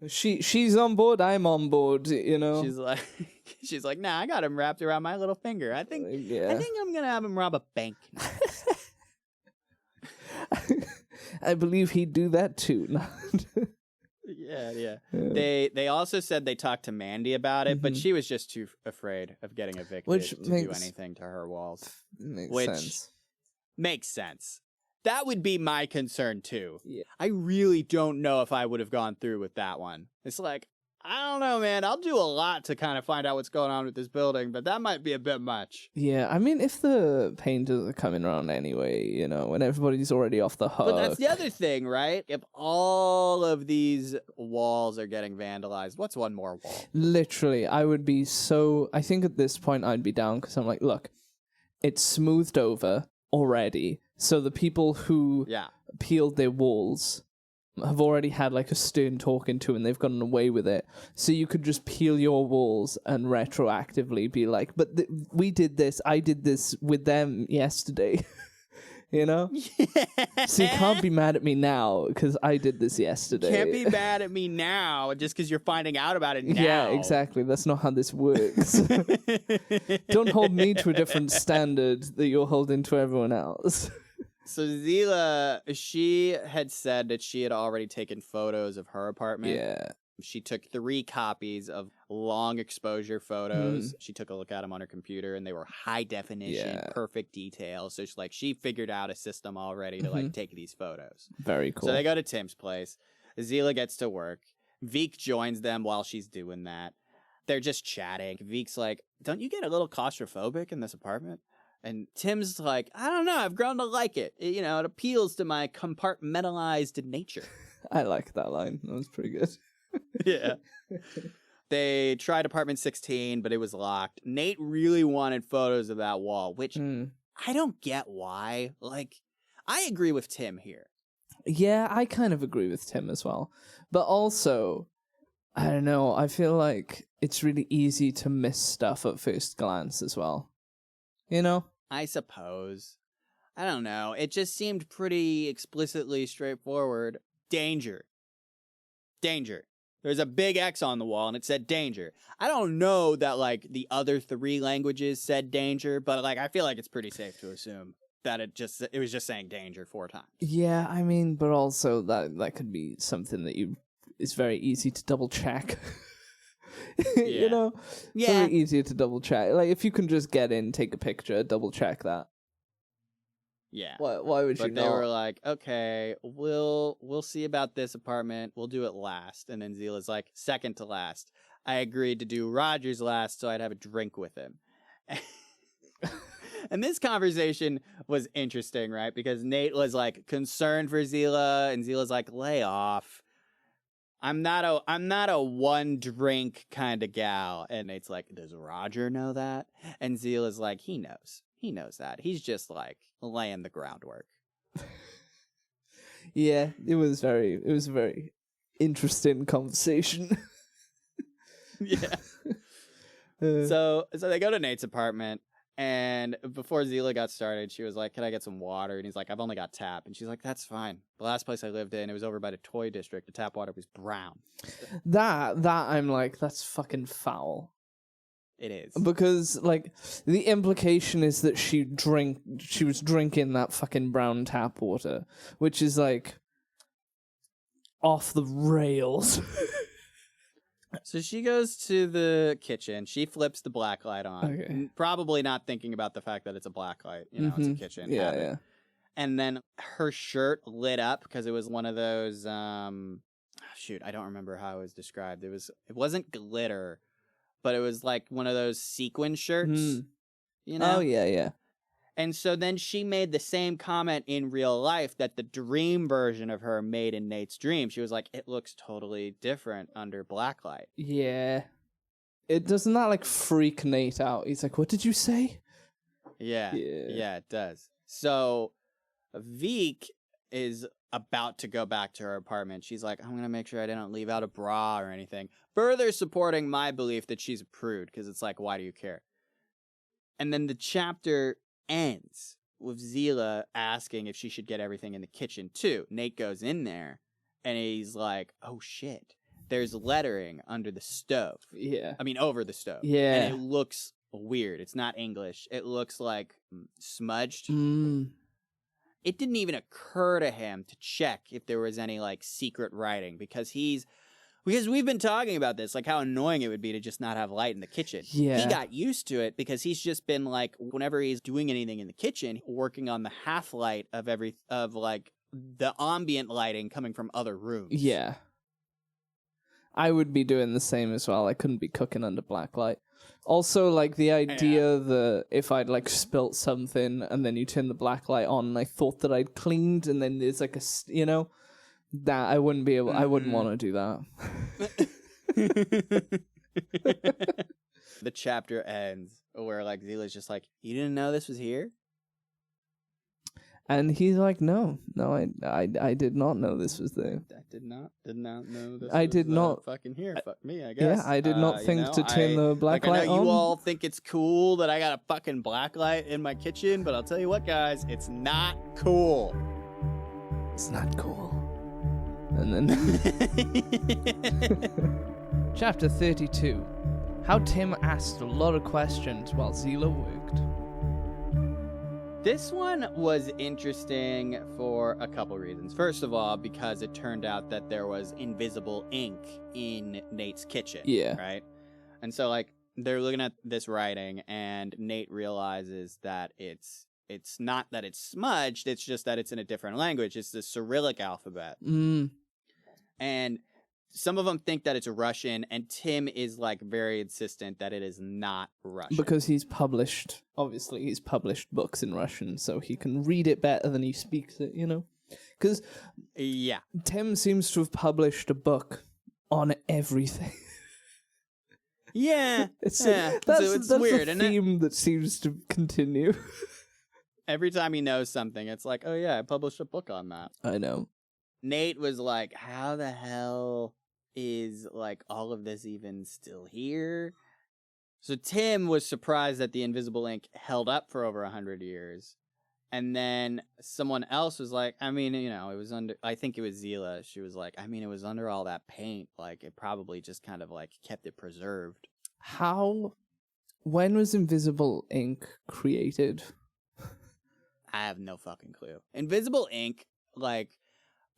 She's on board, I'm on board, you know? She's like, nah, I got him wrapped around my little finger. I think I'm gonna have him rob a bank. I believe he'd do that too. Yeah. They also said they talked to Mandy about it, but she was just too afraid of getting evicted to do anything to her walls. Makes sense. Makes sense. That would be my concern too. Yeah. I really don't know if I would have gone through with that one. It's like, I don't know, man. I'll do a lot to kind of find out what's going on with this building, but that might be a bit much. Yeah, I mean, if the painters are coming around anyway, you know, when everybody's already off the hook. But that's the other thing, right? If all of these walls are getting vandalized, what's one more wall? Literally, I would be so... I think at this point I'd be down because I'm like, look, it's smoothed over already. So the people who peeled their walls have already had like a stern talking to and they've gotten away with it. So you could just peel your walls and retroactively be like, but we did this, I did this with them yesterday. You know? So you can't be mad at me now because I did this yesterday. Can't be mad at me now just because you're finding out about it now. Yeah, exactly. That's not how this works. Don't hold me to a different standard that you're holding to everyone else. So Zila, she had said that she had already taken photos of her apartment. Yeah. She took 3 copies of long exposure photos. She took a look at them on her computer, and they were high definition, perfect detail. So she figured out a system already to like take these photos. Very cool. So they go to Tim's place. Zila gets to work. Veek joins them while she's doing that. They're just chatting. Veek's like, don't you get a little claustrophobic in this apartment? And Tim's like, I don't know, I've grown to like it. You know, it appeals to my compartmentalized nature. I like that line. That was pretty good. Yeah. They tried apartment 16, but it was locked. Nate really wanted photos of that wall, which I don't get why. Like, I agree with Tim here. Yeah, I kind of agree with Tim as well. But also, I don't know, I feel like it's really easy to miss stuff at first glance as well. You know? I suppose. I don't know. It just seemed pretty explicitly straightforward. Danger. Danger. There's a big X on the wall and it said danger. I don't know that like the other 3 languages said danger, but like I feel like it's pretty safe to assume that it was just saying danger 4 times. Yeah, I mean, but also that could be something that it's very easy to double check. You know? Yeah. Very easy to double check. Like if you can just get in, take a picture, double check that. Yeah. Why would you But not? they were like, okay, we'll see about this apartment. We'll do it last. And then Zila's like, second to last. I agreed to do Roger's last so I'd have a drink with him. And this conversation was interesting, right? Because Nate was like concerned for Zila, and Zila's like, lay off. I'm not a one drink kind of gal. And Nate's like, does Roger know that? And Zila's like, he knows. He knows that. He's just like laying the groundwork. Yeah, it was a very interesting conversation. Yeah. So they go to Nate's apartment, and before Zila got started, she was like, can I get some water? And he's like, I've only got tap. And she's like, that's fine. The last place I lived in, it was over by the toy district. The tap water was brown. That I'm like, that's fucking foul. It is. Because, like, the implication is that she was drinking that fucking brown tap water, which is, like, off the rails. So she goes to the kitchen. She flips the black light on. Okay. Probably not thinking about the fact that it's a black light. You know, it's a kitchen. Yeah, habit. yeah. And then her shirt lit up because it was one of those, shoot, I don't remember how it was described. It wasn't glitter, but it was like one of those sequin shirts, you know? Oh, yeah, yeah. And so then she made the same comment in real life that the dream version of her made in Nate's dream. She was like, it looks totally different under blacklight. Yeah. It doesn't that, like, freak Nate out? He's like, what did you say? Yeah, it does. So Veek is about to go back to her apartment. She's like, I'm going to make sure I didn't leave out a bra or anything. Further supporting my belief that she's a prude, because it's like, why do you care? And then the chapter ends with Zila asking if she should get everything in the kitchen too. Nate goes in there and he's like, oh shit, there's lettering under the stove. Yeah. I mean, over the stove. Yeah. And it looks weird. It's not English. It looks like smudged. It didn't even occur to him to check if there was any like secret writing because we've been talking about this, like how annoying it would be to just not have light in the kitchen. Yeah. He got used to it because he's just been like, whenever he's doing anything in the kitchen, working on the half light of like the ambient lighting coming from other rooms. Yeah. I would be doing the same as well. I couldn't be cooking under black light. Also, like the idea that if I'd like spilt something and then you turn the black light on and I thought that I'd cleaned and then there's like that I wouldn't be able. I wouldn't want to do that. The chapter ends where like Zila's just like, you didn't know this was here? And he's like, no, I did not know this was there. I did not know this I was did not fucking here. Fuck me, I guess. Yeah, I did not think to turn the black I light know on. you all think it's cool that I got a fucking black light in my kitchen, but I'll tell you what, guys, it's not cool. It's not cool. And then Chapter 32. How Tim asked a lot of questions while Zila worked. This one was interesting for a couple reasons. First of all, because it turned out that there was invisible ink in Nate's kitchen. Yeah. Right? And so, like, they're looking at this writing, and Nate realizes that it's not that it's smudged, it's just that it's in a different language. It's the Cyrillic alphabet. And some of them think that it's Russian, and Tim is, like, very insistent that it is not Russian. Because he's published books in Russian, so he can read it better than he speaks it, you know? Because yeah, Tim seems to have published a book on everything. Yeah. It's Yeah. that's So it's that's weird, a isn't it? theme that seems to continue. Every time he knows something, it's like, oh yeah, I published a book on that. I know. Nate was like, how the hell is like all of this even still here? So Tim was surprised that the invisible ink held up for over 100 years. And then someone else was like, I mean, you know, it was under, I think it was Zila. She was like, I mean, it was under all that paint. Like, it probably just kind of like kept it preserved. When was invisible ink created? I have no fucking clue. Invisible ink, like,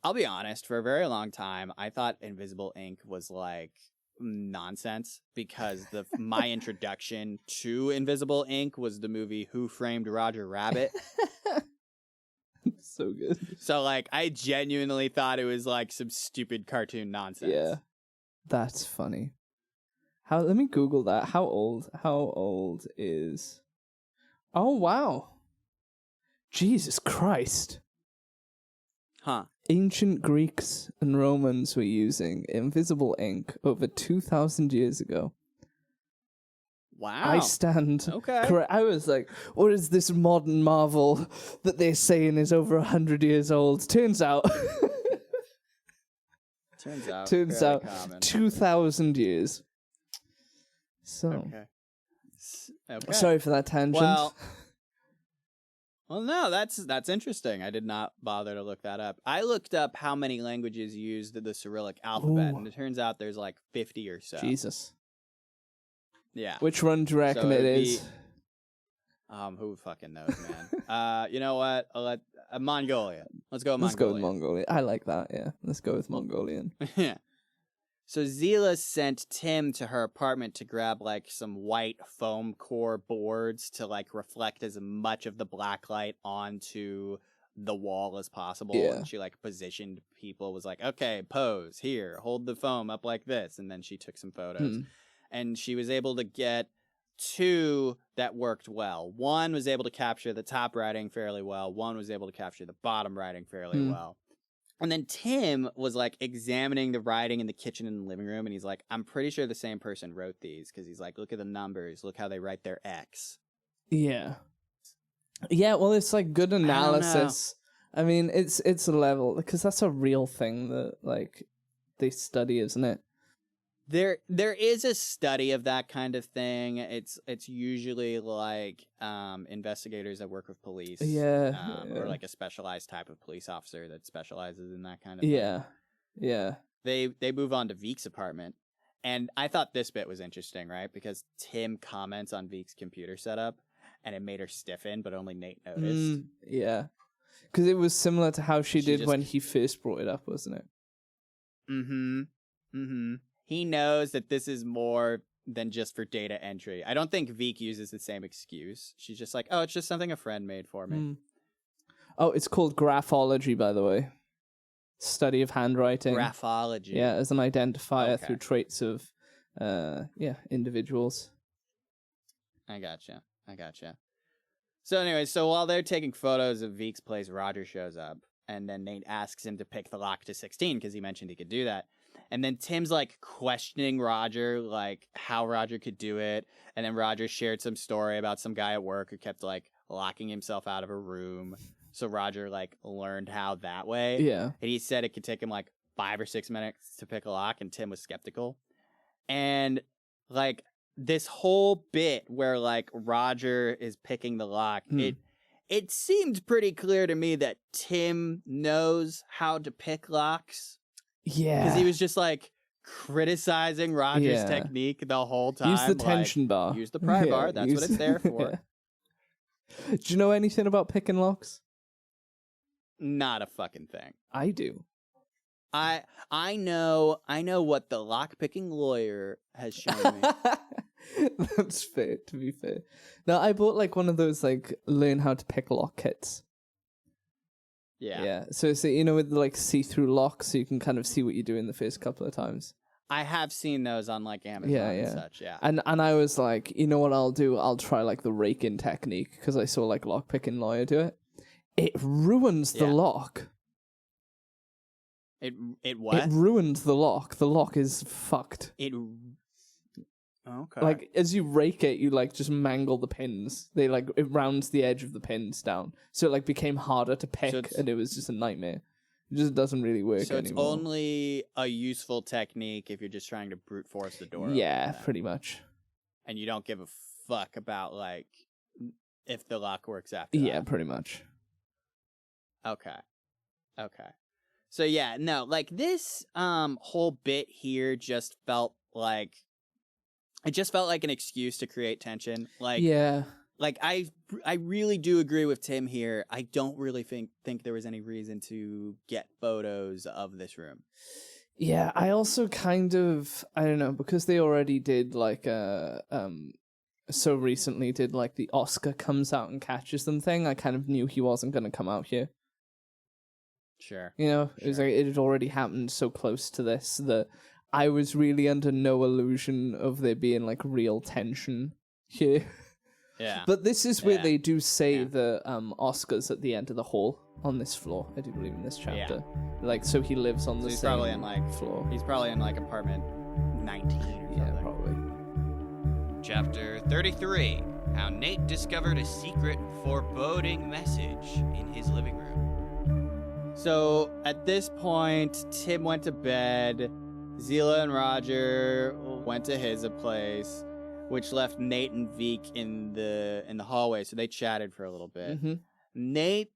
I'll be honest, for a very long time, I thought invisible ink was like nonsense because my introduction to invisible ink was the movie Who Framed Roger Rabbit. So good. So like I genuinely thought it was like some stupid cartoon nonsense. Yeah. That's funny. Let me Google that. How old is Oh wow. Jesus Christ. Huh. Ancient Greeks and Romans were using invisible ink over 2,000 years ago. Wow. I stand Okay. correct. I was like, what is this modern marvel that they're saying is over 100 years old? Turns out Turns out fairly common. 2,000 years. So, Okay. sorry for that tangent. Well, no, that's interesting. I did not bother to look that up. I looked up how many languages used the Cyrillic alphabet, Ooh. and it turns out there's like 50 or so. Jesus. Yeah. Which one do you reckon So it it'd is? Who fucking knows, man? You know what? Mongolian. Let's go Mongolian. Let's go with Mongolian. I like that, yeah. Let's go with Mongolian. Yeah. So Zila sent Tim to her apartment to grab like some white foam core boards to like reflect as much of the black light onto the wall as possible. Yeah. And she like positioned people, was like, okay, pose here, hold the foam up like this. And then she took some photos. And she was able to get 2 that worked well. One was able to capture the top writing fairly well. One was able to capture the bottom writing fairly well. And then Tim was like examining the writing in the kitchen and the living room. And he's like, I'm pretty sure the same person wrote these. Cause he's like, look at the numbers. Look how they write their X. Yeah. Yeah, well, it's like good analysis. I mean, it's a level, because that's a real thing that like they study, isn't it? There is a study of that kind of thing. It's usually like investigators that work with police. Or like a specialized type of police officer that specializes in that kind of thing. Yeah. They move on to Veek's apartment. And I thought this bit was interesting, right? Because Tim comments on Veek's computer setup and it made her stiffen, but only Nate noticed. Yeah. Because it was similar to how she did when he first brought it up, wasn't it? He knows that this is more than just for data entry. I don't think Veek uses the same excuse. She's just like, oh, it's just something a friend made for me. Oh, it's called graphology, by the way. Study of handwriting. Graphology. Yeah, as an identifier through traits of, individuals. I gotcha. So anyway, while they're taking photos of Veek's place, Roger shows up. And then Nate asks him to pick the lock to 16 because he mentioned he could do that. And then Tim's like questioning Roger, like how Roger could do it. And then Roger shared some story about some guy at work who kept like locking himself out of a room. So Roger like learned how that way. Yeah. And he said it could take him like 5 or 6 minutes to pick a lock. And Tim was skeptical. And like this whole bit where like Roger is picking the lock, it seemed pretty clear to me that Tim knows how to pick locks. Yeah. Because he was just like criticizing Roger's technique the whole time. Use the tension bar. Use the pry bar. That's what it's there for. Do you know anything about picking locks? Not a fucking thing. I do. I know what the lock picking lawyer has shown me. That's fair, to be fair. No, I bought like one of those like learn how to pick lock kits. Yeah. So you know, with like see-through locks, so you can kind of see what you do in the first couple of times. I have seen those on like Amazon and such. Yeah. And I was like, you know what I'll do? I'll try like the rake-in technique because I saw like lock picking lawyer do it. It ruins the lock. It what? It ruined the lock. The lock is fucked. Okay. Like, as you rake it, you, like, just mangle the pins. It rounds the edge of the pins down. So it, like, became harder to pick, and it was just a nightmare. It just doesn't really work anymore. So it's only a useful technique if you're just trying to brute force the door. Yeah, pretty much. And you don't give a fuck about, like, if the lock works after Yeah, that. pretty much. Okay. So yeah, no, like this whole bit here just felt like an excuse to create tension. Like Yeah. Like I really do agree with Tim here. I don't really think there was any reason to get photos of this room. Yeah, I also kind of, I don't know, because they already did like so recently did like the Oscar comes out and catches them thing. I kind of knew he wasn't going to come out here. Sure. You know, it was like it had already happened so close to this that I was really under no illusion of there being like real tension here. Yeah. But this is where they do say the Oscar's at the end of the hall on this floor. I do believe in this chapter. Yeah. Like, so he lives on the he's same probably in like floor. He's probably in like apartment 19 or something. Yeah, probably. Chapter 33. How Nate discovered a secret foreboding message in his living room. So at this point, Tim went to bed. Zila and Roger went to his place, which left Nate and Veek in the hallway. So they chatted for a little bit. Mm-hmm. Nate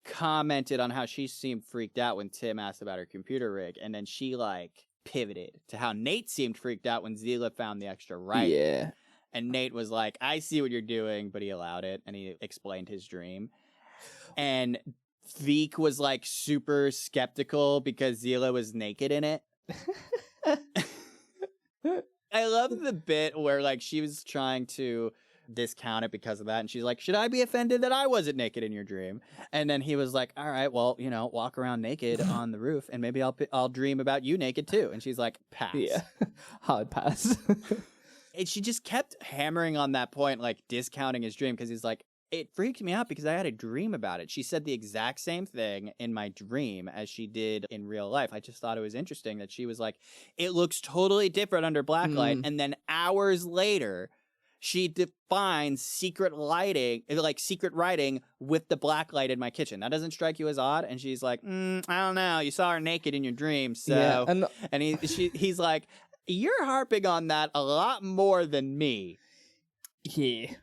commented on how she seemed freaked out when Tim asked about her computer rig, and then she like pivoted to how Nate seemed freaked out when Zila found the extra writing. Yeah. And Nate was like, "I see what you're doing," but he allowed it, and he explained his dream. And Veek was like super skeptical because Zila was naked in it. I love the bit where like she was trying to discount it because of that, and she's like, "Should I be offended that I wasn't naked in your dream?" And then he was like, "All right, well, you know, walk around naked on the roof, and maybe I'll dream about you naked too." And she's like, "Pass." Yeah, hard pass. And she just kept hammering on that point, like discounting his dream, because he's like, "It freaked me out because I had a dream about it." She said the exact same thing in my dream as she did in real life. I just thought it was interesting that she was like, "It looks totally different under blacklight." And then hours later, she defines secret lighting, like secret writing with the blacklight in my kitchen. That doesn't strike you as odd? And she's like, "I don't know. You saw her naked in your dream." So, yeah, and he's like, "You're harping on that a lot more than me." Yeah.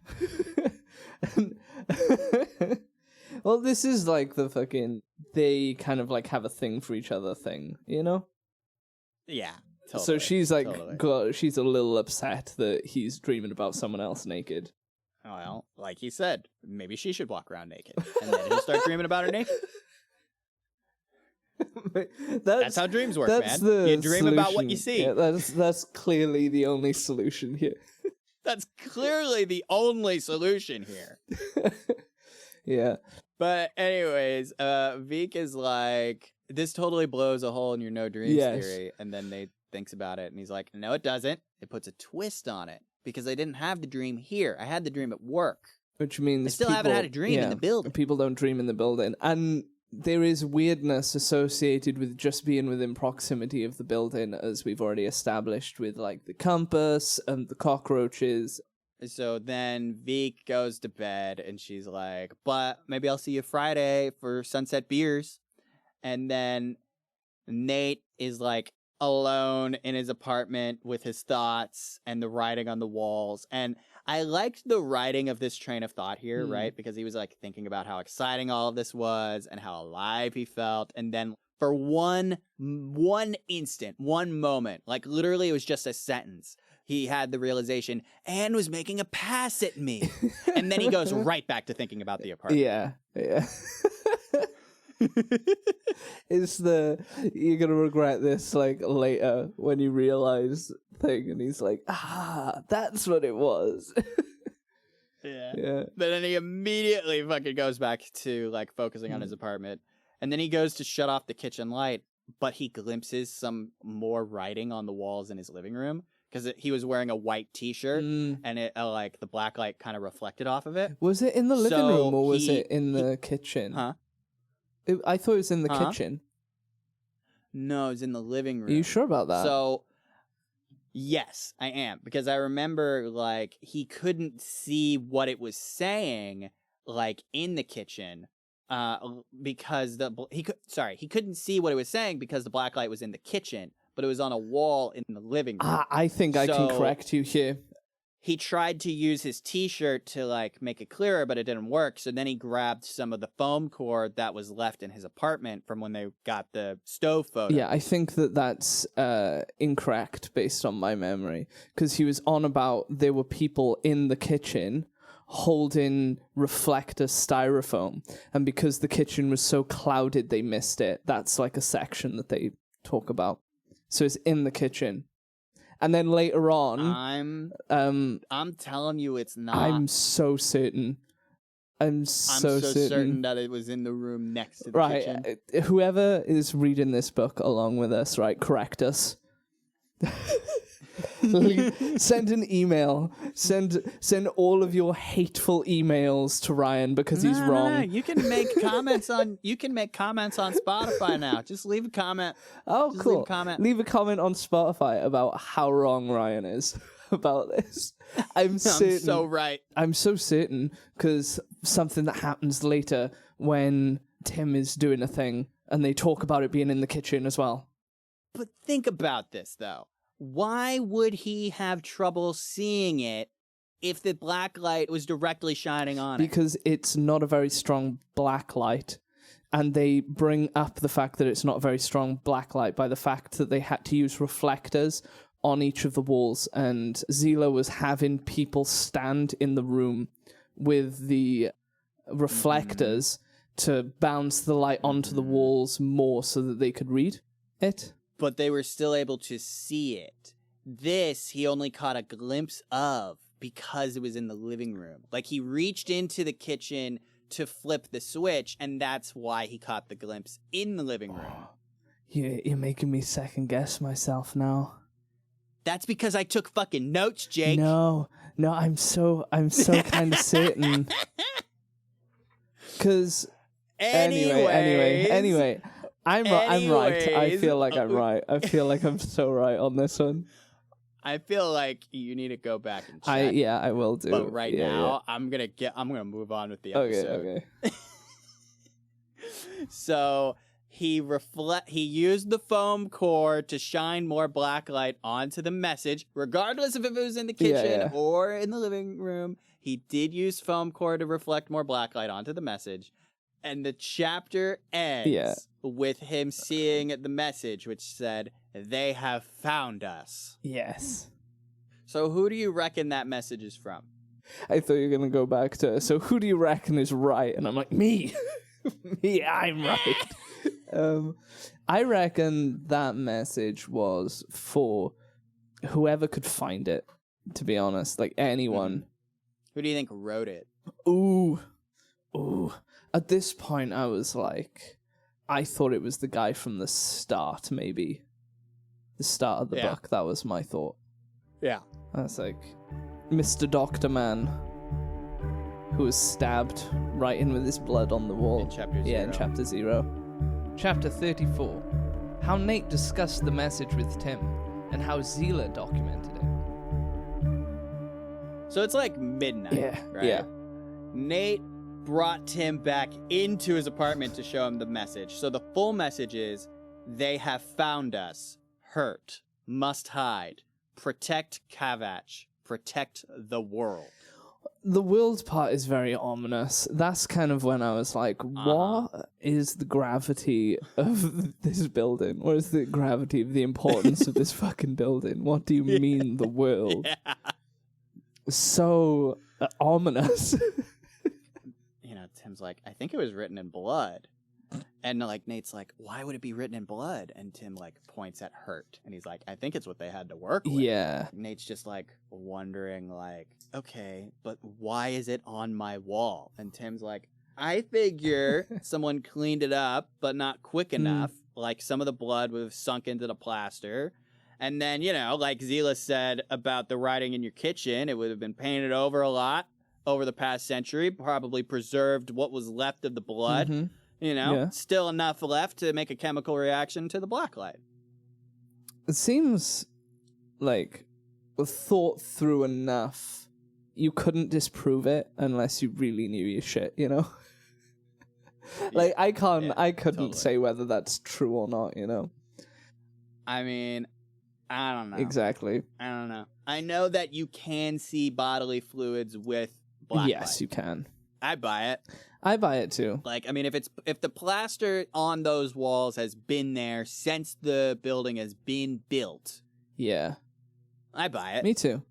Well, this is like the fucking they kind of like have a thing for each other thing, you know? Yeah. Totally, so she's like, totally. she's a little upset that he's dreaming about someone else naked. Well, like he said, maybe she should walk around naked, and then he'll start dreaming about her naked. That's how dreams work, man. You dream solution. About what you see. Yeah, that's clearly the only solution here. That's clearly the only solution here. Yeah. But anyways, Veek is like, "This totally blows a hole in your no dreams theory." And then Nate thinks about it, and he's like, "No, it doesn't. It puts a twist on it because I didn't have the dream here. I had the dream at work." Which means I still haven't had a dream in the building. People don't dream in the building. And there is weirdness associated with just being within proximity of the building, as we've already established with like the compass and the cockroaches. So then Veek goes to bed, and she's like, "But maybe I'll see you Friday for Sunset Beers." And then Nate is like alone in his apartment with his thoughts and the writing on the walls. And I liked the writing of this train of thought here, right? Because he was like thinking about how exciting all of this was and how alive he felt. And then for one instant, one moment, like literally it was just a sentence, he had the realization, Anne was making a pass at me. And then he goes right back to thinking about the apartment. Yeah. It's you're gonna regret this like later when you realize thing, and he's like, that's what it was. Yeah. But then he immediately fucking goes back to like focusing on his apartment, and then he goes to shut off the kitchen light, but he glimpses some more writing on the walls in his living room because he was wearing a white t-shirt and it like the black light kind of reflected off of it. Was it in the living room or was it in the kitchen? Huh? I thought it was in the kitchen. No, it was in the living room. Are you sure about that? So, yes, I am. Because I remember, like, he couldn't see what it was saying, like, in the kitchen. Because he couldn't see what it was saying because the black light was in the kitchen, but it was on a wall in the living room. I think I can So- correct you here. He tried to use his t-shirt to like make it clearer, but it didn't work. So then he grabbed some of the foam core that was left in his apartment from when they got the stove photo. Yeah, I think that's incorrect based on my memory, because he was on about there were people in the kitchen holding reflector styrofoam, and because the kitchen was so clouded they missed it. That's like a section that they talk about. So it's in the kitchen. And then later on, I'm telling you, it's not. I'm so certain. I'm so certain that it was in the room next to the right, kitchen. Whoever is reading this book along with us, right, correct us. Send an email. Send all of your hateful emails to Ryan because he's wrong. No. You can make comments on. You can make comments on Spotify now. Just leave a comment. Oh, Just cool. Leave a comment. Leave a comment on Spotify about how wrong Ryan is about this. I'm certain. I'm so right. I'm so certain because something that happens later when Tim is doing a thing and they talk about it being in the kitchen as well. But think about this though. Why would he have trouble seeing it if the black light was directly shining on it? Because it's not a very strong black light. And they bring up the fact that it's not a very strong black light by the fact that they had to use reflectors on each of the walls. And Zila was having people stand in the room with the reflectors to bounce the light onto the walls more so that they could read it. But they were still able to see it. This, he only caught a glimpse of because it was in the living room. Like, he reached into the kitchen to flip the switch, and that's why he caught the glimpse in the living room. You're making me second guess myself now. That's because I took fucking notes, Jake. No, I'm so kind of certain. Because anyway. I'm right. I feel like I'm right. I feel like I'm so right on this one. I feel like you need to go back and check. I will do. But now, I'm gonna move on with the episode. Okay. So he used the foam core to shine more black light onto the message, regardless if it was in the kitchen or in the living room. He did use foam core to reflect more black light onto the message. And the chapter ends with him seeing the message, which said, "They have found us." Yes. So who do you reckon that message is from? I thought you were going to go back to, so who do you reckon is right? And I'm like, me. Me, I'm right. I reckon that message was for whoever could find it, to be honest. Like, anyone. Who do you think wrote it? Ooh. At this point, I was like, I thought it was the guy from the start, maybe. The start of the book. That was my thought. Yeah. I was like, Mr. Doctor Man, who was stabbed right in with his blood on the wall. In chapter 0. Yeah, in chapter 0. Chapter 34. How Nate discussed the message with Tim, and how Zila documented it. So it's like midnight, right? Yeah. Nate brought Tim back into his apartment to show him the message. So the full message is, "They have found us. Hurt. Must hide. Protect Kavach. Protect the world." The world part is very ominous. That's kind of when I was like, what is the gravity of this building? What is the gravity of the importance of this fucking building? What do you mean, the world? Yeah. So ominous. Tim's like, "I think it was written in blood." And like Nate's like, "Why would it be written in blood?" And Tim like points at hurt. And he's like, "I think it's what they had to work with." Yeah. Nate's just like wondering like, "Okay, but why is it on my wall?" And Tim's like, "I figure someone cleaned it up, but not quick enough. Like some of the blood would have sunk into the plaster. And then, like Zila said about the writing in your kitchen, it would have been painted over a lot over the past century, probably preserved what was left of the blood. You know, Yeah. still enough left to make a chemical reaction to the black light. It seems like thought through enough. You couldn't disprove it unless you really knew your shit, you know? Like, I couldn't totally. say whether that's true or not, you know? I mean, I don't know. Exactly. I don't know. I know that you can see bodily fluids with black Yes, light. you can. I buy it. I buy it too. Like, I mean, if the plaster on those walls has been there since the building has been built, Yeah. I buy it. Me too.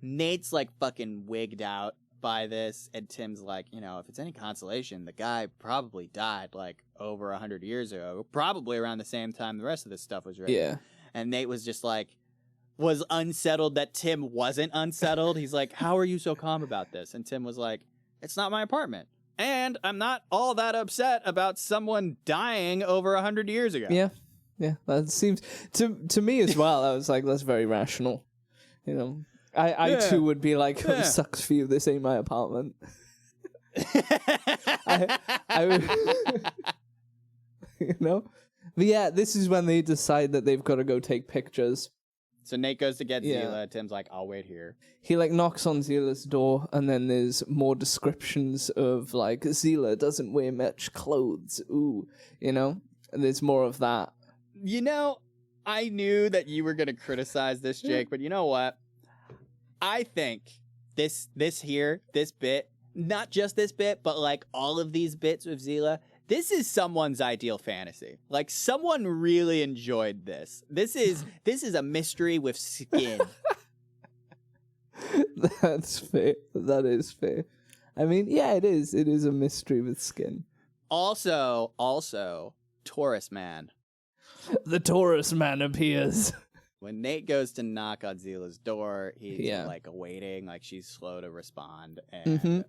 Nate's like fucking wigged out by this, and Tim's like, you know, if it's any consolation, the guy probably died like over 100 years ago, probably around the same time the rest of this stuff was written. Yeah. And Nate was just like, was unsettled that Tim wasn't unsettled. He's like, how are you so calm about this? And Tim was like, it's not my apartment. And I'm not all that upset about someone dying over 100 years ago. Yeah. Yeah. That seems to me as well. I was like, that's very rational. You know, I Yeah. too would be like, Yeah. it sucks for you. This ain't my apartment. I would, you know, but yeah, this is when they decide that they've got to go take pictures. So Nate goes to get Yeah. Zila. Tim's like, I'll wait here. He like knocks on Zila's door, and then there's more descriptions of like Zila doesn't wear much clothes. Ooh, you know, and there's more of that. You know, I knew that you were going to criticize this, Jake, but you know what? I think this bit, not just this bit, but like all of these bits with Zila, this is someone's ideal fantasy. Like someone really enjoyed this. This is a mystery with skin. That's fair. That is fair. I mean, yeah, it is. It is a mystery with skin. Also, Taurus Man. The Taurus man appears. When Nate goes to knock on Zila's door, he's Yeah. like waiting, like she's slow to respond, and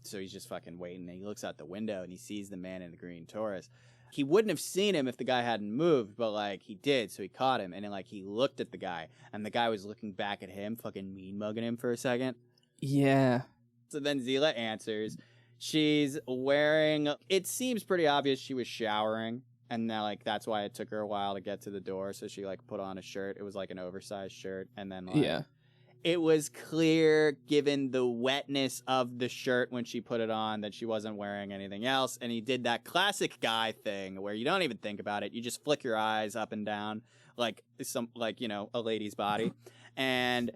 so he's just fucking waiting. And he looks out the window and he sees the man in the green Taurus. He wouldn't have seen him if the guy hadn't moved, but like he did, so he caught him. And then like he looked at the guy, and the guy was looking back at him, fucking mean mugging him for a second. Yeah. So then Zila answers. She's wearing. It seems pretty obvious she was showering. And now, like, that's why it took her a while to get to the door. So she, like, put on a shirt. It was, like, an oversized shirt. And then, like, Yeah. it was clear, given the wetness of the shirt when she put it on, that she wasn't wearing anything else. And he did that classic guy thing where you don't even think about it. You just flick your eyes up and down like you know, a lady's body. And,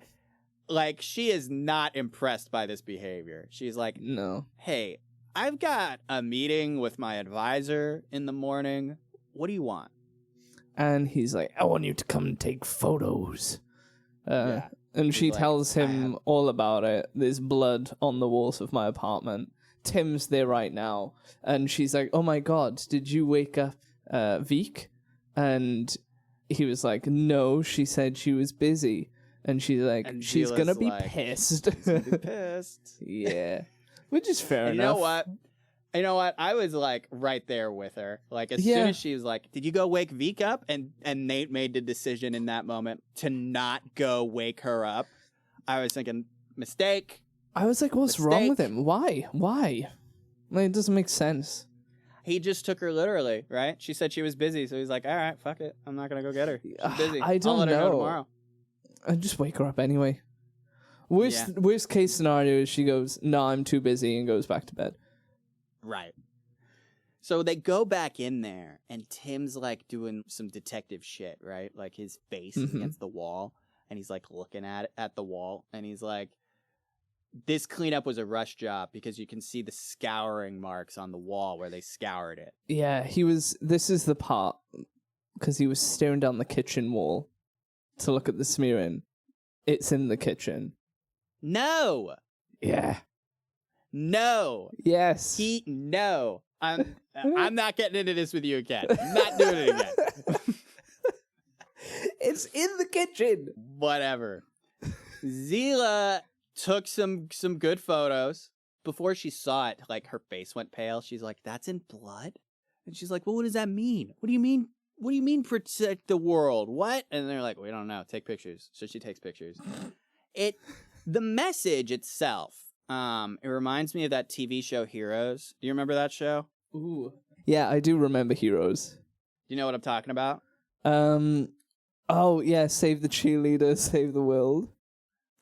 like, she is not impressed by this behavior. She's like, No. hey, I've got a meeting with my advisor in the morning. What do you want? And he's like, I want you to come and take photos. Yeah. And she like, tells him all about it. There's blood on the walls of my apartment. Tim's there right now. And she's like, oh my God, did you wake up Veek? And he was like, no, she said she was busy. And she's like, And she's Zila's going to be like, pissed. She's gonna be pissed. Yeah. Which is fair And enough. you know what? I was like right there with her. Like as Yeah. soon as she was like, "Did you go wake Veek up?" and Nate made the decision in that moment to not go wake her up. I was thinking, mistake. I was like, what's wrong with Mistake. him? Why? Like, it doesn't make sense. He just took her literally, right? She said she was busy, so he's like, "All right, fuck it. I'm not gonna go get her. She's busy. I don't I'll let her know know. tomorrow." I'd just wake her up anyway. Worst case scenario is she goes, no, I'm too busy, and goes back to bed. Right. So they go back in there, and Tim's like doing some detective shit, right? Like his face is Mhm. against the wall, and he's like looking at the wall, and he's like, "This cleanup was a rush job because you can see the scouring marks on the wall where they scoured it." Yeah, this is the part, because he was staring down the kitchen wall to look at the smearing. It's in the kitchen. No, Yeah. no, Yes. no. I'm not getting into this with you again. I'm not doing it again. It's in the kitchen. Whatever. Zila took some good photos. Before she saw it, like her face went pale. She's like, "That's in blood?" And she's like, "Well, what does that mean? What do you mean? What do you mean protect the world? What?" And they're like, "We don't know. Take pictures." So she takes pictures. The message itself, it reminds me of that TV show Heroes. Do you remember that show? Ooh. Yeah, I do remember Heroes. You know what I'm talking about? Oh yeah, save the cheerleader, save the world.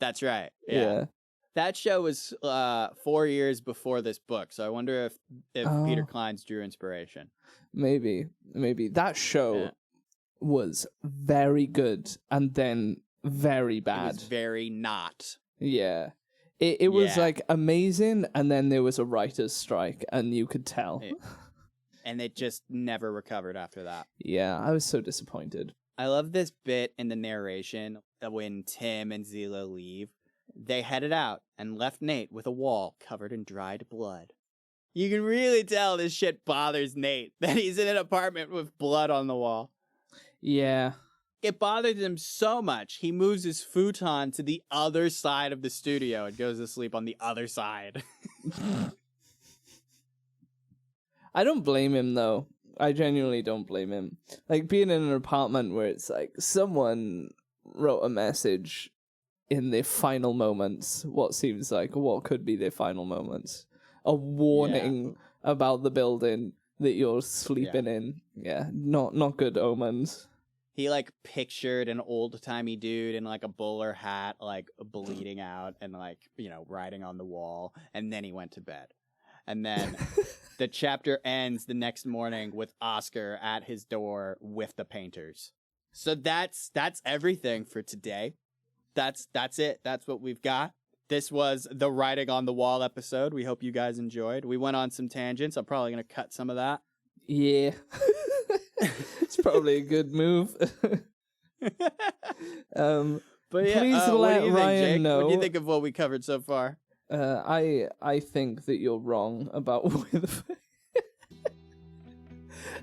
That's right. Yeah. That show was 4 years before this book, so I wonder if Peter Oh. Clines drew inspiration. Maybe that show Yeah. was very good and then very It bad. was very not. Yeah. It was Yeah. like amazing, and then there was a writer's strike, and you could tell. Yeah. And it just never recovered after that. Yeah, I was so disappointed. I love this bit in the narration of when Tim and Zila leave. They headed out and left Nate with a wall covered in dried blood. You can really tell this shit bothers Nate, that he's in an apartment with blood on the wall. Yeah. It bothers him so much, he moves his futon to the other side of the studio and goes to sleep on the other side. I don't blame him, though. I genuinely don't blame him. Like, being in an apartment where it's like someone wrote a message in their final moments, what could be their final moments. A warning about the building that you're sleeping in. Yeah, not good omens. He, like, pictured an old-timey dude in, like, a bowler hat, like, bleeding out and, like, you know, writing on the wall. And then he went to bed. And then the chapter ends the next morning with Oscar at his door with the painters. So that's everything for today. That's it. That's what we've got. This was the Writing on the Wall episode. We hope you guys enjoyed. We went on some tangents. I'm probably going to cut some of that. Yeah. It's probably a good move. But yeah, Please what let do you Ryan think, Jake? know. What do you think of what we covered so far? I think that you're wrong about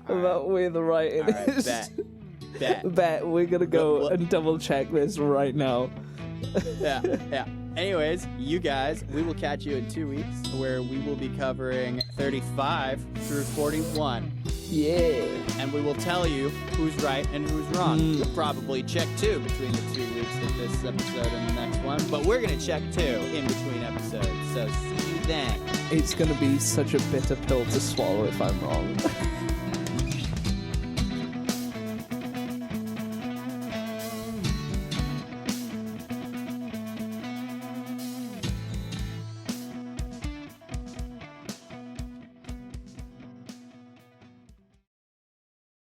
where the writing All right, is. bet. Bet. We're gonna go What- and double check this right now. Yeah. Anyways, you guys, we will catch you in 2 weeks where we will be covering 35 through 41. Yeah. And we will tell you who's right and who's wrong. Mm. You'll probably check 2 between the 2 weeks of this episode and the next one. But we're going to check 2 in between episodes. So see you then. It's gonna be such a bitter pill to swallow if I'm wrong.